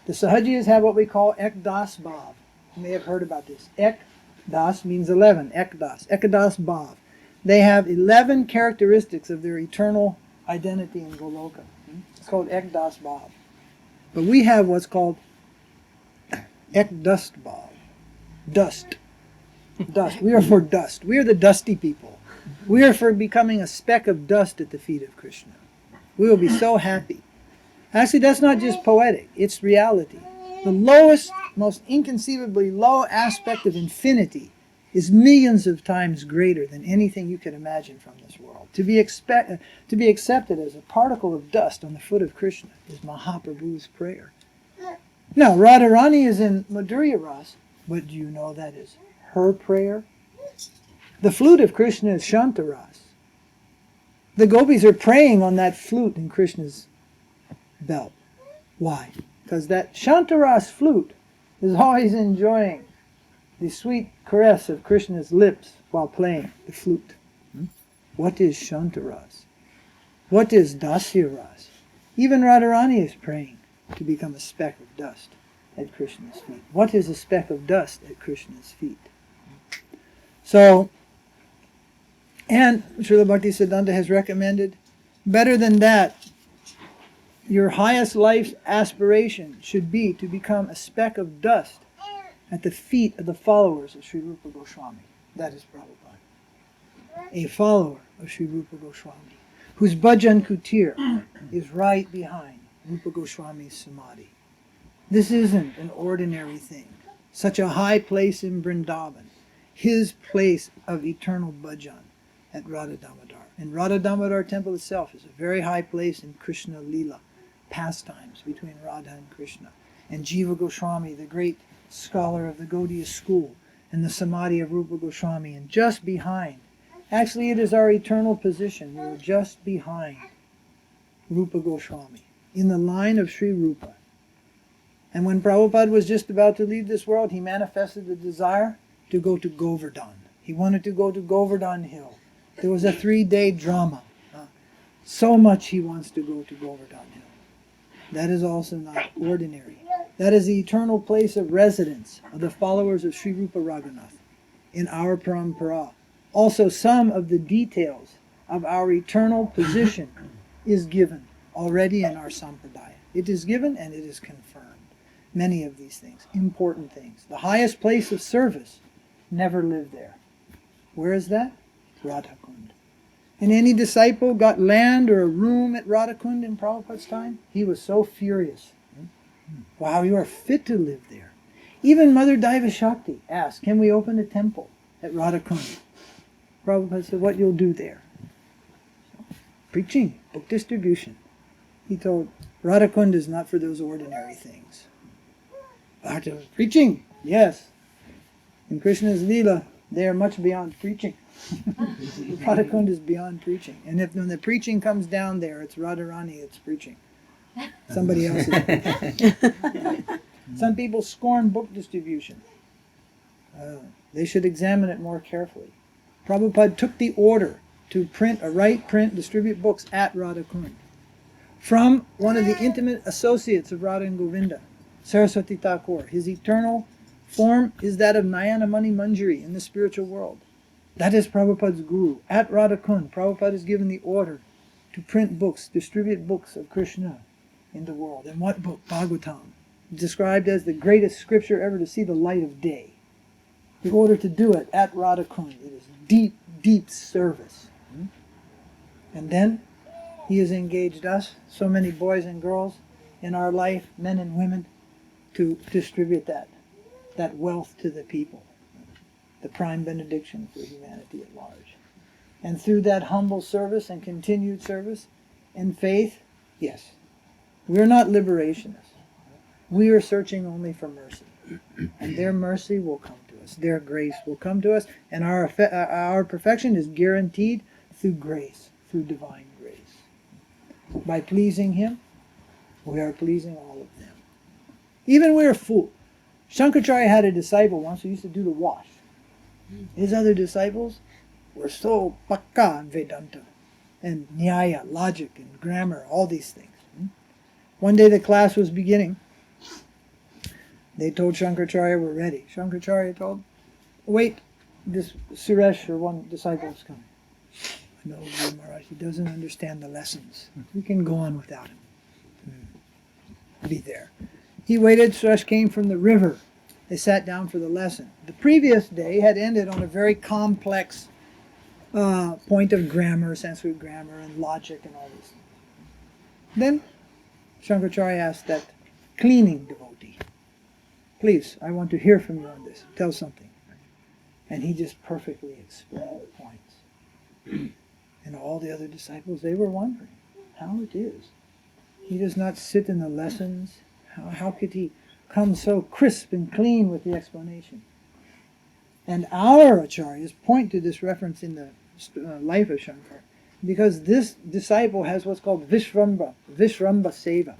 The Sahajiyas have what we call Ekdas Bhav. You may have heard about this. Ekdas means 11. Ekdas Bhav. They have 11 characteristics of their eternal identity in Goloka. It's called Ekdas Bhav. But we have what's called Ekdust Bhav. Dust. We are for dust. We are the dusty people. We are for becoming a speck of dust at the feet of Krishna. We will be so happy. Actually, that's not just poetic. It's reality. The lowest, most inconceivably low aspect of infinity is millions of times greater than anything you could imagine from this world. To be accepted as a particle of dust on the foot of Krishna is Mahaprabhu's prayer. Now, Radharani is in Madhurya Ras, but do you know that is her prayer? The flute of Krishna is Shantaras. The gopis are praying on that flute in Krishna's belt. Why? Because that Shantaras flute is always enjoying the sweet caress of Krishna's lips while playing the flute. What is Shantaras? What is Dasya Ras? Even Radharani is praying to become a speck of dust at Krishna's feet. What is a speck of dust at Krishna's feet? So, and Srila Bhaktisiddhanta has recommended, better than that, your highest life's aspiration should be to become a speck of dust at the feet of the followers of Sri Rupa Goswami. That is Prabhupada. A follower of Sri Rupa Goswami, whose bhajan kutir is right behind Rupa Goswami's samadhi. This isn't an ordinary thing. Such a high place in Vrindavan, his place of eternal bhajan at Radha Damodar. And Radha Damodar temple itself is a very high place in Krishna Lila, pastimes between Radha and Krishna. And Jiva Goswami, the great scholar of the Gaudiya school, and the samadhi of Rupa Goswami, and just behind, actually it is our eternal position, we are just behind Rupa Goswami, in the line of Sri Rupa. And when Prabhupada was just about to leave this world, he manifested the desire to go to Govardhan. He wanted to go to Govardhan Hill. There was a 3-day drama. So much he wants to go to Govardhan Hill. That is also not ordinary. That is the eternal place of residence of the followers of Sri Rupa Raghunath in our parampara. Also, some of the details of our eternal position is given already in our sampradāya. It is given and it is confirmed. Many of these things, important things. The highest place of service, never lived there. Where is that? Radhā-kuṇḍa. And any disciple got land or a room at Radhā-kuṇḍa in Prabhupada's time? He was so furious. Wow, you are fit to live there. Even Mother Daiva Shakti asked, can we open a temple at Radhā-kuṇḍa? Prabhupada said, what you'll do there? Preaching, book distribution. He told, Radhā-kuṇḍa is not for those ordinary things. Preaching, yes. In Krishna's Lila, they are much beyond preaching. Radhā-kuṇḍa is beyond preaching. And if when the preaching comes down there, it's Radharani that's preaching. Somebody else is preaching. Some people scorn book distribution. They should examine it more carefully. Prabhupada took the order to distribute books at Radhā-kuṇḍa from one of the intimate associates of Radha and Govinda, Saraswati Thakur. His eternal form is that of Nayanamani Manjari in the spiritual world. That is Prabhupada's guru. At Radhā-kuṇḍa, Prabhupada is given the order to print books, distribute books of Krishna in the world. And what book? Bhagavatam, described as the greatest scripture ever to see the light of day. The order to do it at Radhā-kuṇḍa. It is deep, deep service. And then he has engaged us, so many boys and girls in our life, men and women, to distribute that wealth to the people. The prime benediction for humanity at large. And through that humble service and continued service and faith, yes, we're not liberationists. We are searching only for mercy. And their mercy will come to us. Their grace will come to us. And our perfection is guaranteed through grace, through divine grace. By pleasing him, we are pleasing all of them. Even we're fool. Shankaracharya had a disciple once who used to do the wash. His other disciples were so pakka in Vedanta and Nyaya, logic and grammar, all these things. One day the class was beginning. They told Shankaracharya, we're ready. Shankaracharya told, wait, this Suresh or one disciple is coming. I know, Guru Maharaj, he doesn't understand the lessons. We can go on without him. Be there. He waited. Suresh came from the river. They sat down for the lesson. The previous day had ended on a very complex point of grammar, Sanskrit grammar, and logic and all these things. Then Shankaracharya asked that cleaning devotee, please, I want to hear from you on this. Tell something. And he just perfectly explained the points. And all the other disciples, they were wondering how it is. He does not sit in the lessons. How could he come so crisp and clean with the explanation? And our acharyas point to this reference in the life of Shankar, because this disciple has what's called Vishramba Seva.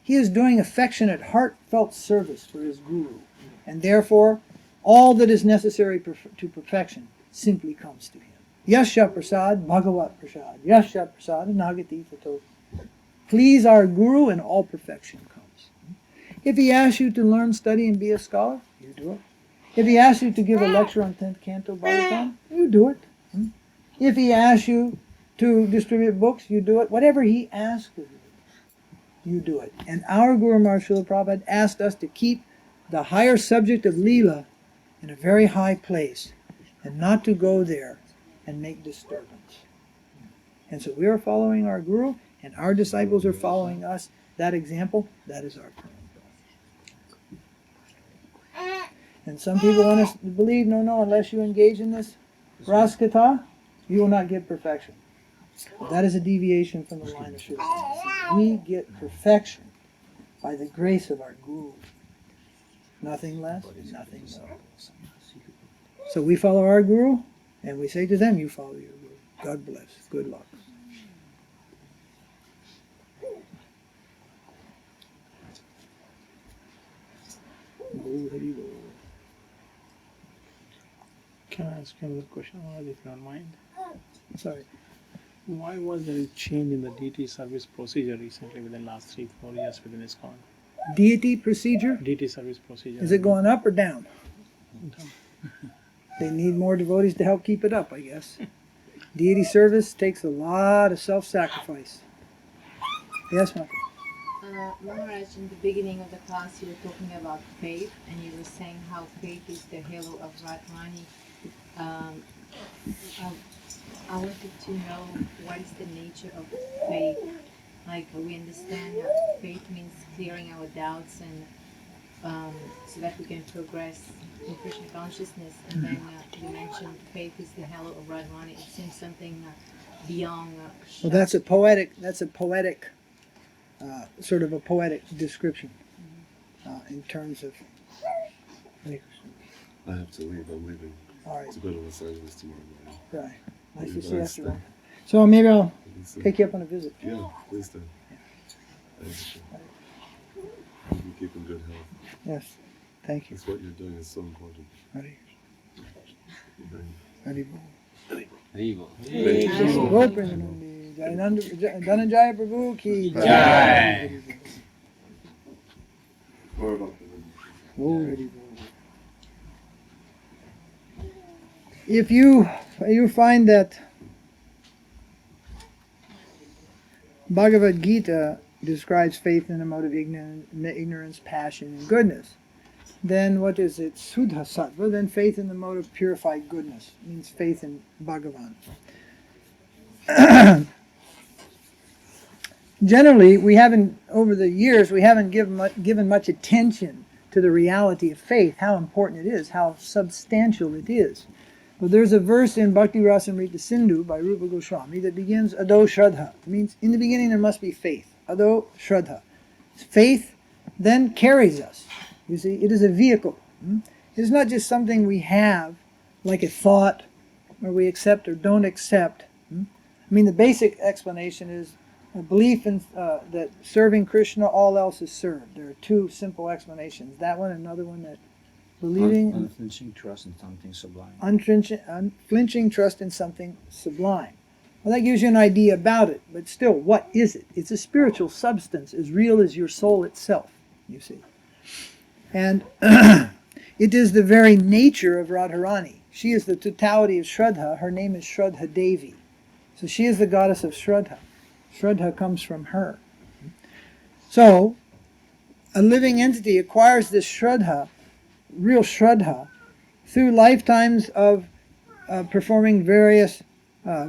He is doing affectionate, heartfelt service for his guru, and therefore all that is necessary to perfection simply comes to him. Yasya prasad bhagavat prasad, yasya prasad nagati tato. Please our guru and all perfection comes. If he asks you to learn, study, and be a scholar, you do it. If he asks you to give a lecture on 10th Canto Bhagavatam, you do it. If he asks you to distribute books, you do it. Whatever he asks of you, you do it. And our Guru Maharaj Srila Prabhupada asked us to keep the higher subject of Leela in a very high place and not to go there and make disturbance. And so we are following our Guru, and our disciples are following us. That example, that is our parampara. And some people want us to believe, no, unless you engage in this raskata, you will not get perfection. That is a deviation from the line of Srila. We get perfection by the grace of our Guru. Nothing less, nothing more. So we follow our Guru, and we say to them, you follow your Guru. God bless. Good luck. Can I ask you another question, Maharaj, if you don't mind? Sorry. Why was there a change in the deity service procedure recently within the last 3-4 years within ISKCON? Deity procedure? Deity service procedure. Is it going up or down? They need more devotees to help keep it up, I guess. Deity service takes a lot of self-sacrifice. Yes, Michael? Maharaj, in the beginning of the class you were talking about faith, and you were saying how faith is the halo of Radharani. I wanted to know what is the nature of faith. Like, we understand that faith means clearing our doubts and so that we can progress in Krishna consciousness. And then you mentioned faith is the halo of Radharani. It seems something beyond. Well, that's a poetic. Sort of a poetic description in terms of. I have to leave. I'm leaving All right. to go to Los Angeles tomorrow morning. Right. Nice to You see you guys after. So maybe I'll stay. take you up on a visit. Yeah, please do. Thanks. You keep in good health. Yes. Thank you. That's what you're doing is so important. Ready? Very- Ready? Haribo. Go, Pranandi. Dhananjaya Prabhu ki Jai. If you find that Bhagavad Gita describes faith in the mode of ignorance, passion, and goodness, then what is it? Sudha Sattva, then faith in the mode of purified goodness, means faith in Bhagavan. Generally, over the years, we haven't given much attention to the reality of faith, how important it is, how substantial it is. But there's a verse in Bhakti Rasamrita Sindhu by Rupa Goswami that begins Ado Shraddha. It means in the beginning there must be faith. Ado Shraddha. Faith then carries us. You see, it is a vehicle. It is not just something we have, like a thought, or we accept or don't accept. I mean, the basic explanation is a belief in that serving Krishna, all else is served. There are two simple explanations. That one, another one that believing Unflinching trust in something sublime. unflinching trust in something sublime. Well, that gives you an idea about it, but still, what is it? It's a spiritual substance, as real as your soul itself, you see. And it is the very nature of Radharani. She is the totality of Shraddha. Her name is Shraddha Devi. So she is the goddess of Shraddha. Shraddha comes from her. So, a living entity acquires this Shraddha, real Shraddha, through lifetimes of performing various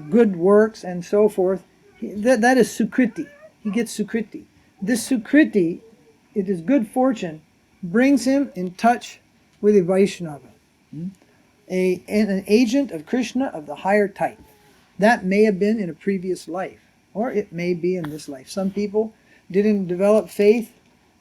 good works and so forth. That is Sukriti. He gets Sukriti. This Sukriti, it is good fortune, brings him in touch with a Vaishnava. an agent of Krishna of the higher type. That may have been in a previous life, or it may be in this life. Some people didn't develop faith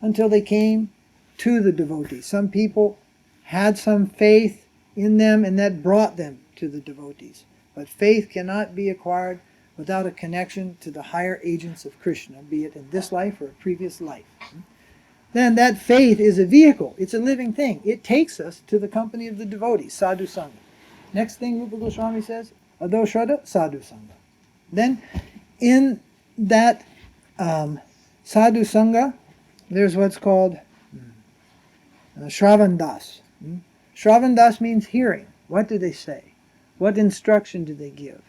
until they came to the devotees. Some people had some faith in them, and that brought them to the devotees. But faith cannot be acquired without a connection to the higher agents of Krishna, be it in this life or a previous life. Then that faith is a vehicle. It's a living thing. It takes us to the company of the devotees, sadhu sangha. Next thing Rupa Goswami says, Ado Shraddha, sadhu sangha. Then in that sadhu sangha, there's what's called Shravan Das. Shravan Das means hearing. What do they say? What instruction do they give?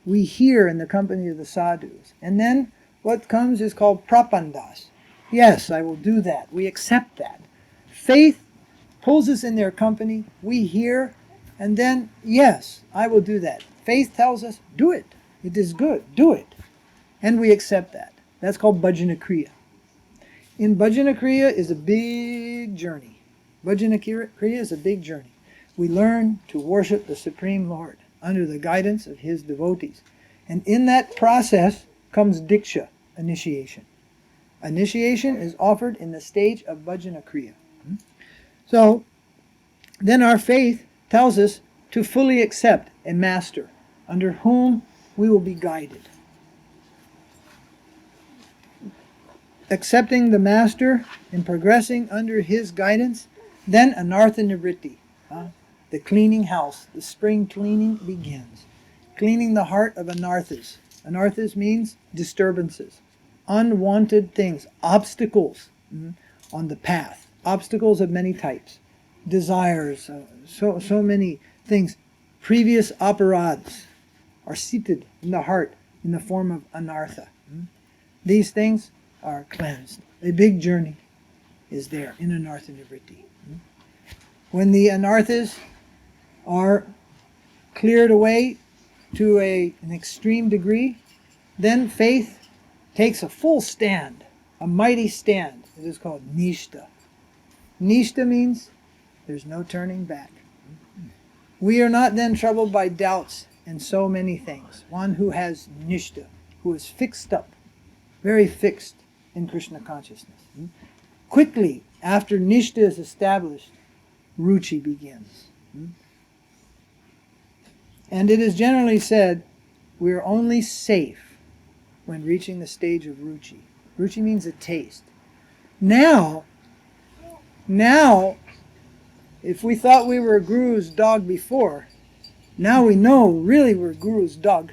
We hear in the company of the sadhus. And then what comes is called Prapandas. Yes, I will do that. We accept that. Faith pulls us in their company. We hear, and then, yes, I will do that. Faith tells us, do it. It is good. Do it. And we accept that. That's called Bhajana Kriya. In Bhajana Kriya is a big journey. Bhajana Kriya is a big journey. We learn to worship the Supreme Lord under the guidance of His devotees. And in that process comes Diksha, initiation. Initiation is offered in the stage of Bhajana Kriya. So, then our faith tells us to fully accept a master under whom we will be guided. Accepting the master and progressing under his guidance, then anartha nivritti, the cleaning house, the spring cleaning begins. Cleaning the heart of anarthas. Anarthas means disturbances, unwanted things, obstacles on the path. Obstacles of many types. Desires, so many things. Previous aparads are seated in the heart in the form of anartha. These things are cleansed. A big journey is there in anartha nivritti. When the anarthas are cleared away to an extreme degree, then faith takes a full stand, a mighty stand. It is called nishta. Nishta means there's no turning back. We are not then troubled by doubts and so many things. One who has nishta, who is fixed up, very fixed in Krishna consciousness. Quickly, after nishta is established, ruchi begins. And it is generally said, we are only safe when reaching the stage of ruchi. Ruchi means a taste. Now, if we thought we were a guru's dog before, now we know really we're guru's dog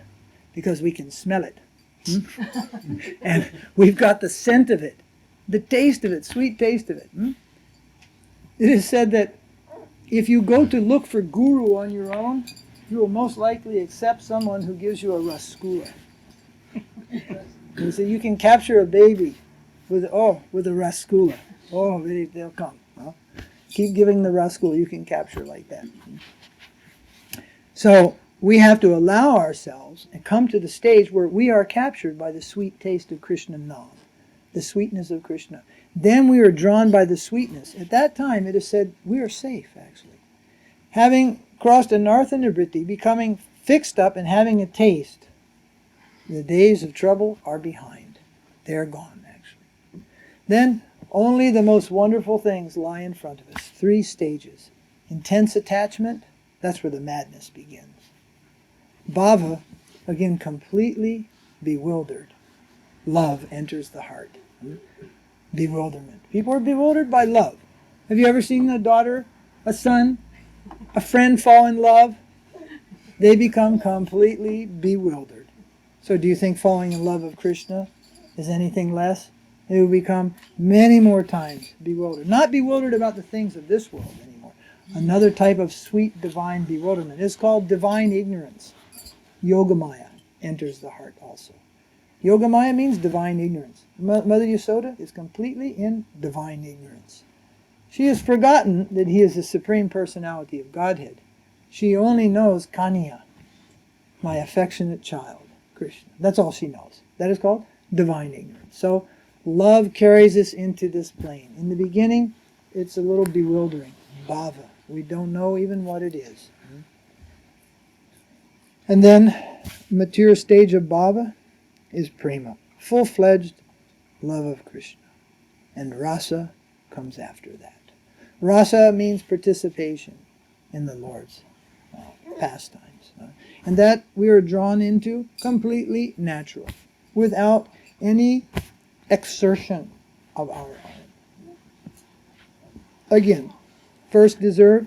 because we can smell it. And we've got the scent of it, the taste of it, sweet taste of it. It is said that if you go to look for guru on your own, you will most likely accept someone who gives you a rasgula. You say you can capture a baby with a rasgula. Oh, they'll come. Well, keep giving the rasgula, you can capture like that. So we have to allow ourselves and come to the stage where we are captured by the sweet taste of Krishna Nam, the sweetness of Krishna. Then we are drawn by the sweetness. At that time it is said we are safe, actually. Having crossed anartha nivritti, becoming fixed up and having a taste, the days of trouble are behind. They're gone, actually. Then only the most wonderful things lie in front of us. 3 stages. Intense attachment, that's where the madness begins. Bhava, again completely bewildered. Love enters the heart. Bewilderment. People are bewildered by love. Have you ever seen a daughter, a son, a friend fall in love? They become completely bewildered. So do you think falling in love of Krishna is anything less? They will become many more times bewildered. Not bewildered about the things of this world anymore. Another type of sweet divine bewilderment is called divine ignorance. Yogamaya enters the heart also. Yogamaya means divine ignorance. Mother Yasoda is completely in divine ignorance. She has forgotten that he is the Supreme Personality of Godhead. She only knows Kaniya, my affectionate child, Krishna. That's all she knows. That is called divine ignorance. So love carries us into this plane. In the beginning, it's a little bewildering. Bhava. We don't know even what it is. And then, mature stage of bhava is prema, full-fledged love of Krishna. And rasa comes after that. Rasa means participation in the Lord's pastimes. And that we are drawn into completely natural, without any exertion of our own. Again, first deserve,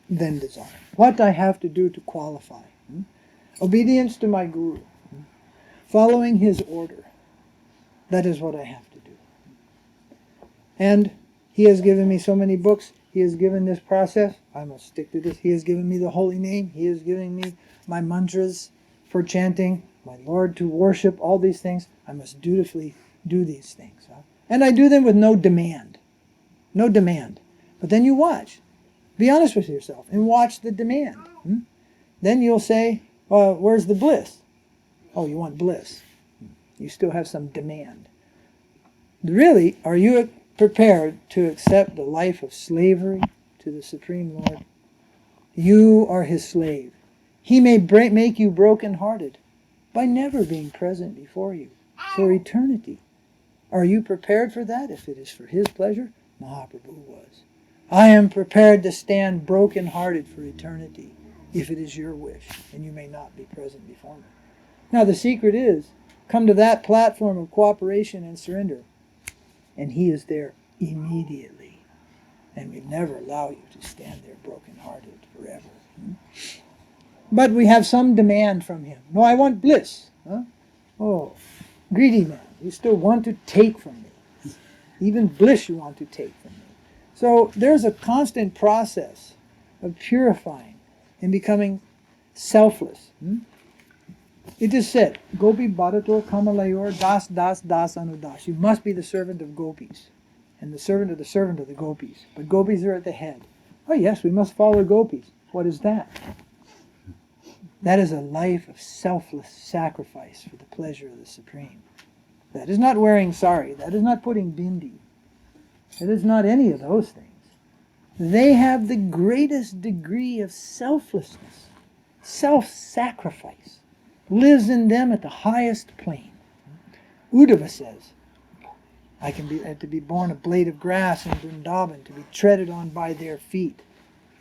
then desire. What I have to do to qualify. Obedience to my guru. Following his order. That is what I have to do. And he has given me so many books. He has given this process. I must stick to this. He has given me the holy name. He has given me my mantras for chanting, my Lord to worship, all these things. I must dutifully do these things. And I do them with no demand. No demand. But then you watch. Be honest with yourself and watch the demand. Then you'll say, where's the bliss? Oh, you want bliss. You still have some demand. Really, are you prepared to accept the life of slavery to the Supreme Lord? You are his slave. He may make you broken-hearted by never being present before you for eternity. Are you prepared for that if it is for his pleasure? Mahaprabhu was. I am prepared to stand broken-hearted for eternity if it is your wish and you may not be present before me. Now the secret is, come to that platform of cooperation and surrender, and he is there immediately. And we never allow you to stand there broken-hearted forever. But we have some demand from him. No, I want bliss. Oh, greedy man, you still want to take from me. Even bliss you want to take from me. So there's a constant process of purifying and becoming selfless. It is said, Gopi Bharato Kamalayor Das Das Das Anudas. You must be the servant of gopis and the servant of the gopis. But gopis are at the head. Oh yes, we must follow gopis. What is that? That is a life of selfless sacrifice for the pleasure of the Supreme. That is not wearing sari. That is not putting bindi. It is not any of those things. They have the greatest degree of selflessness, self-sacrifice. Lives in them at the highest plane. Uddhava says, I can to be born a blade of grass in Vrindavan, to be treaded on by their feet,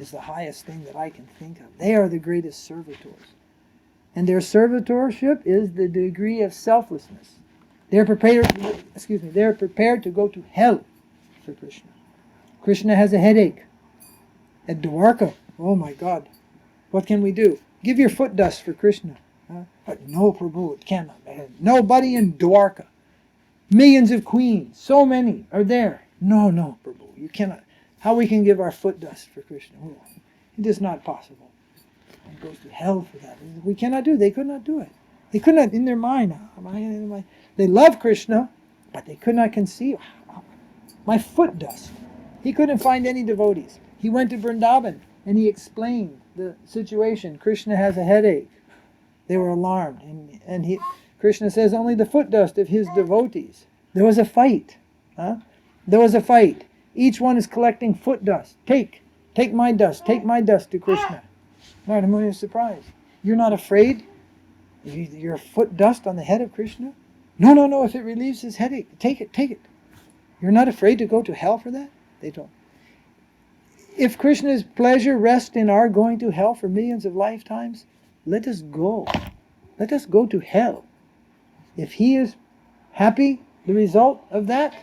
is the highest thing that I can think of. They are the greatest servitors. And their servitorship is the degree of selflessness. They're prepared to go to hell for Krishna. Krishna has a headache. At Dwarka, oh my God, what can we do? Give your foot dust for Krishna. But no, Prabhu, it cannot. Nobody in Dwarka. Millions of queens, so many are there. No, Prabhu, you cannot. How we can give our foot dust for Krishna? Oh, it is not possible. It goes to hell for that. We cannot do it. They could not do it. They could not, in their mind, they love Krishna, but they could not conceive. My foot dust. He couldn't find any devotees. He went to Vrindavan and he explained the situation. Krishna has a headache. They were alarmed. And Krishna says, only the foot dust of his devotees. There was a fight. There was a fight. Each one is collecting foot dust. Take my dust to Krishna. Narada Muni is surprised. You're not afraid? Your foot dust on the head of Krishna? No, if it relieves his headache, take it. You're not afraid to go to hell for that? They told him. If Krishna's pleasure rests in our going to hell for millions of lifetimes, let us go. Let us go to hell. If he is happy, the result of that,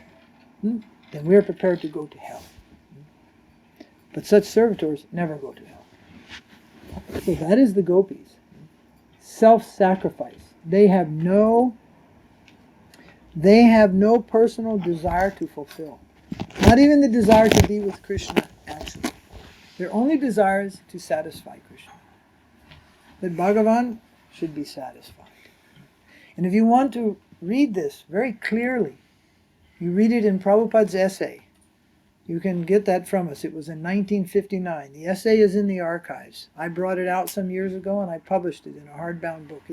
then we're prepared to go to hell. But such servitors never go to hell. So that is the gopis. Self-sacrifice. They have no personal desire to fulfill. Not even the desire to be with Krishna, actually. Their only desire is to satisfy Krishna. That Bhagavan should be satisfied. And if you want to read this very clearly, you read it in Prabhupada's essay. You can get that from us. It was in 1959. The essay is in the archives. I brought it out some years ago and I published it in a hardbound book.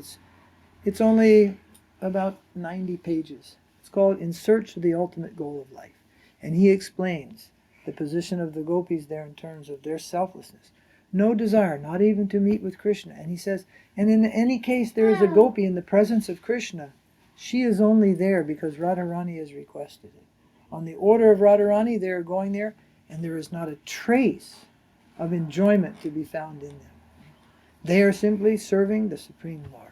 It's only about 90 pages. It's called In Search of the Ultimate Goal of Life. And he explains the position of the gopis there in terms of their selflessness. no desire, not even to meet with Krishna. And he says, and in any case there is a gopi in the presence of Krishna, she is only there because Radharani has requested it. On the order of Radharani, they are going there, and there is not a trace of enjoyment to be found in them. They are simply serving the Supreme Lord.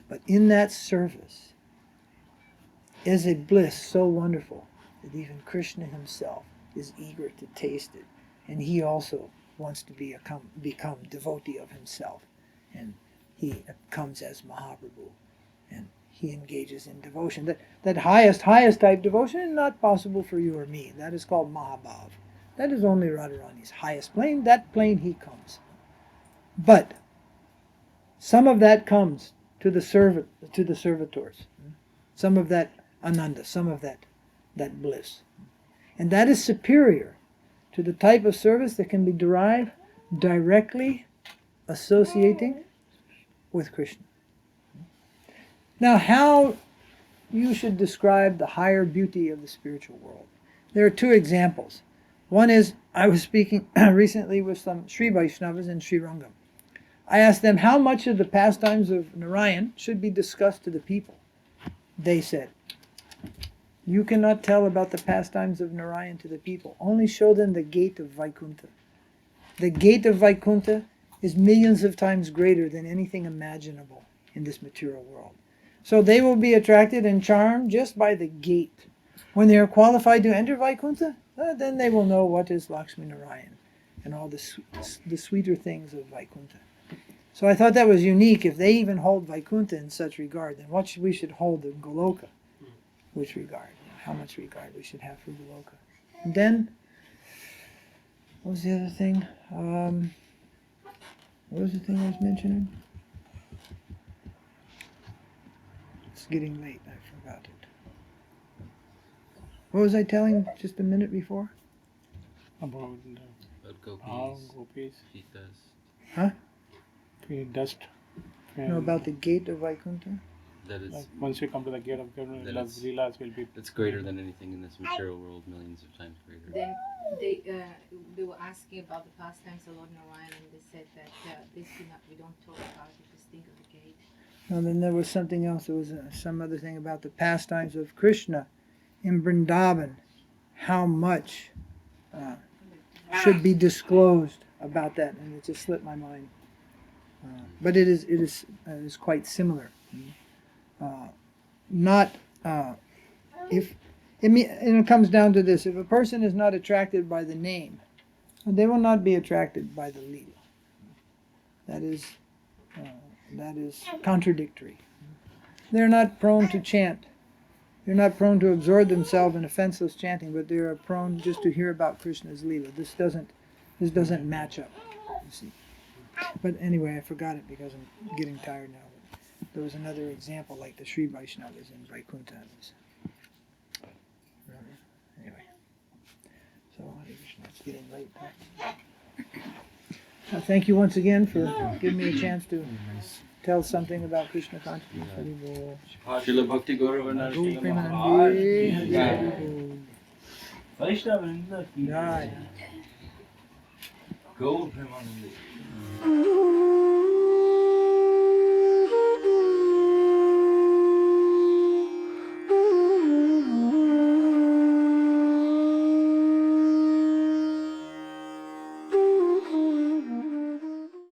But in that service is a bliss so wonderful that even Krishna himself is eager to taste it. And he also wants to become devotee of himself. And he comes as Mahaprabhu. And he engages in devotion. That highest type devotion is not possible for you or me. That is called Mahabhav. That is only Radharani's highest plane. That plane he comes. But some of that comes to the servitors. Some of that ananda, some of that bliss. And that is superior to the type of service that can be derived directly associating with Krishna. Now, how you should describe the higher beauty of the spiritual world. There are two examples. One is, I was speaking recently with some Sri Vaishnavas in Sri Rangam. I asked them how much of the pastimes of Narayan should be discussed to the people. They said, you cannot tell about the pastimes of Narayan to the people. Only show them the gate of Vaikuntha. The gate of Vaikuntha is millions of times greater than anything imaginable in this material world. So they will be attracted and charmed just by the gate. When they are qualified to enter Vaikuntha, then they will know what is Lakshmi Narayan and all the sweeter things of Vaikuntha. So I thought that was unique. If they even hold Vaikuntha in such regard, then what we should hold in Goloka with regard? How much regard we should have for Goloka. And then, what was the other thing? What was the thing I was mentioning? It's getting late. I forgot it. What was I telling just a minute before? About how gopis, Sitas. dust. No, about the gate of Vaikuntha? That is, Like once you come to the gate of Gaurava, That love is- leelas will be. that's greater than anything in this material world, millions of times greater. Then they were asking about the pastimes of Lord Narayan, and they said that we don't talk about it, just think of the gate. And then there was something else. There was some other thing about the pastimes of Krishna in Vrindavan. How much should be disclosed about that? And it just slipped my mind. But it is quite similar. It comes down to this: if a person is not attracted by the name, they will not be attracted by the Leela. That is contradictory. They're not prone to chant. They're not prone to absorb themselves in offenseless chanting, but they are prone just to hear about Krishna's Leela. This doesn't match up, you see. But anyway, I forgot it because I'm getting tired now. There was another example like the Sri Vaishnavas in Vaikuntha. Anyway, so Hare Krishna, it's getting late. Thank you once again for giving me a chance to tell something about Krishna consciousness. Śrīla Bhakti Gaurava Narasingha Maharaja. Vaishnava Jai. Gaur Premanandi.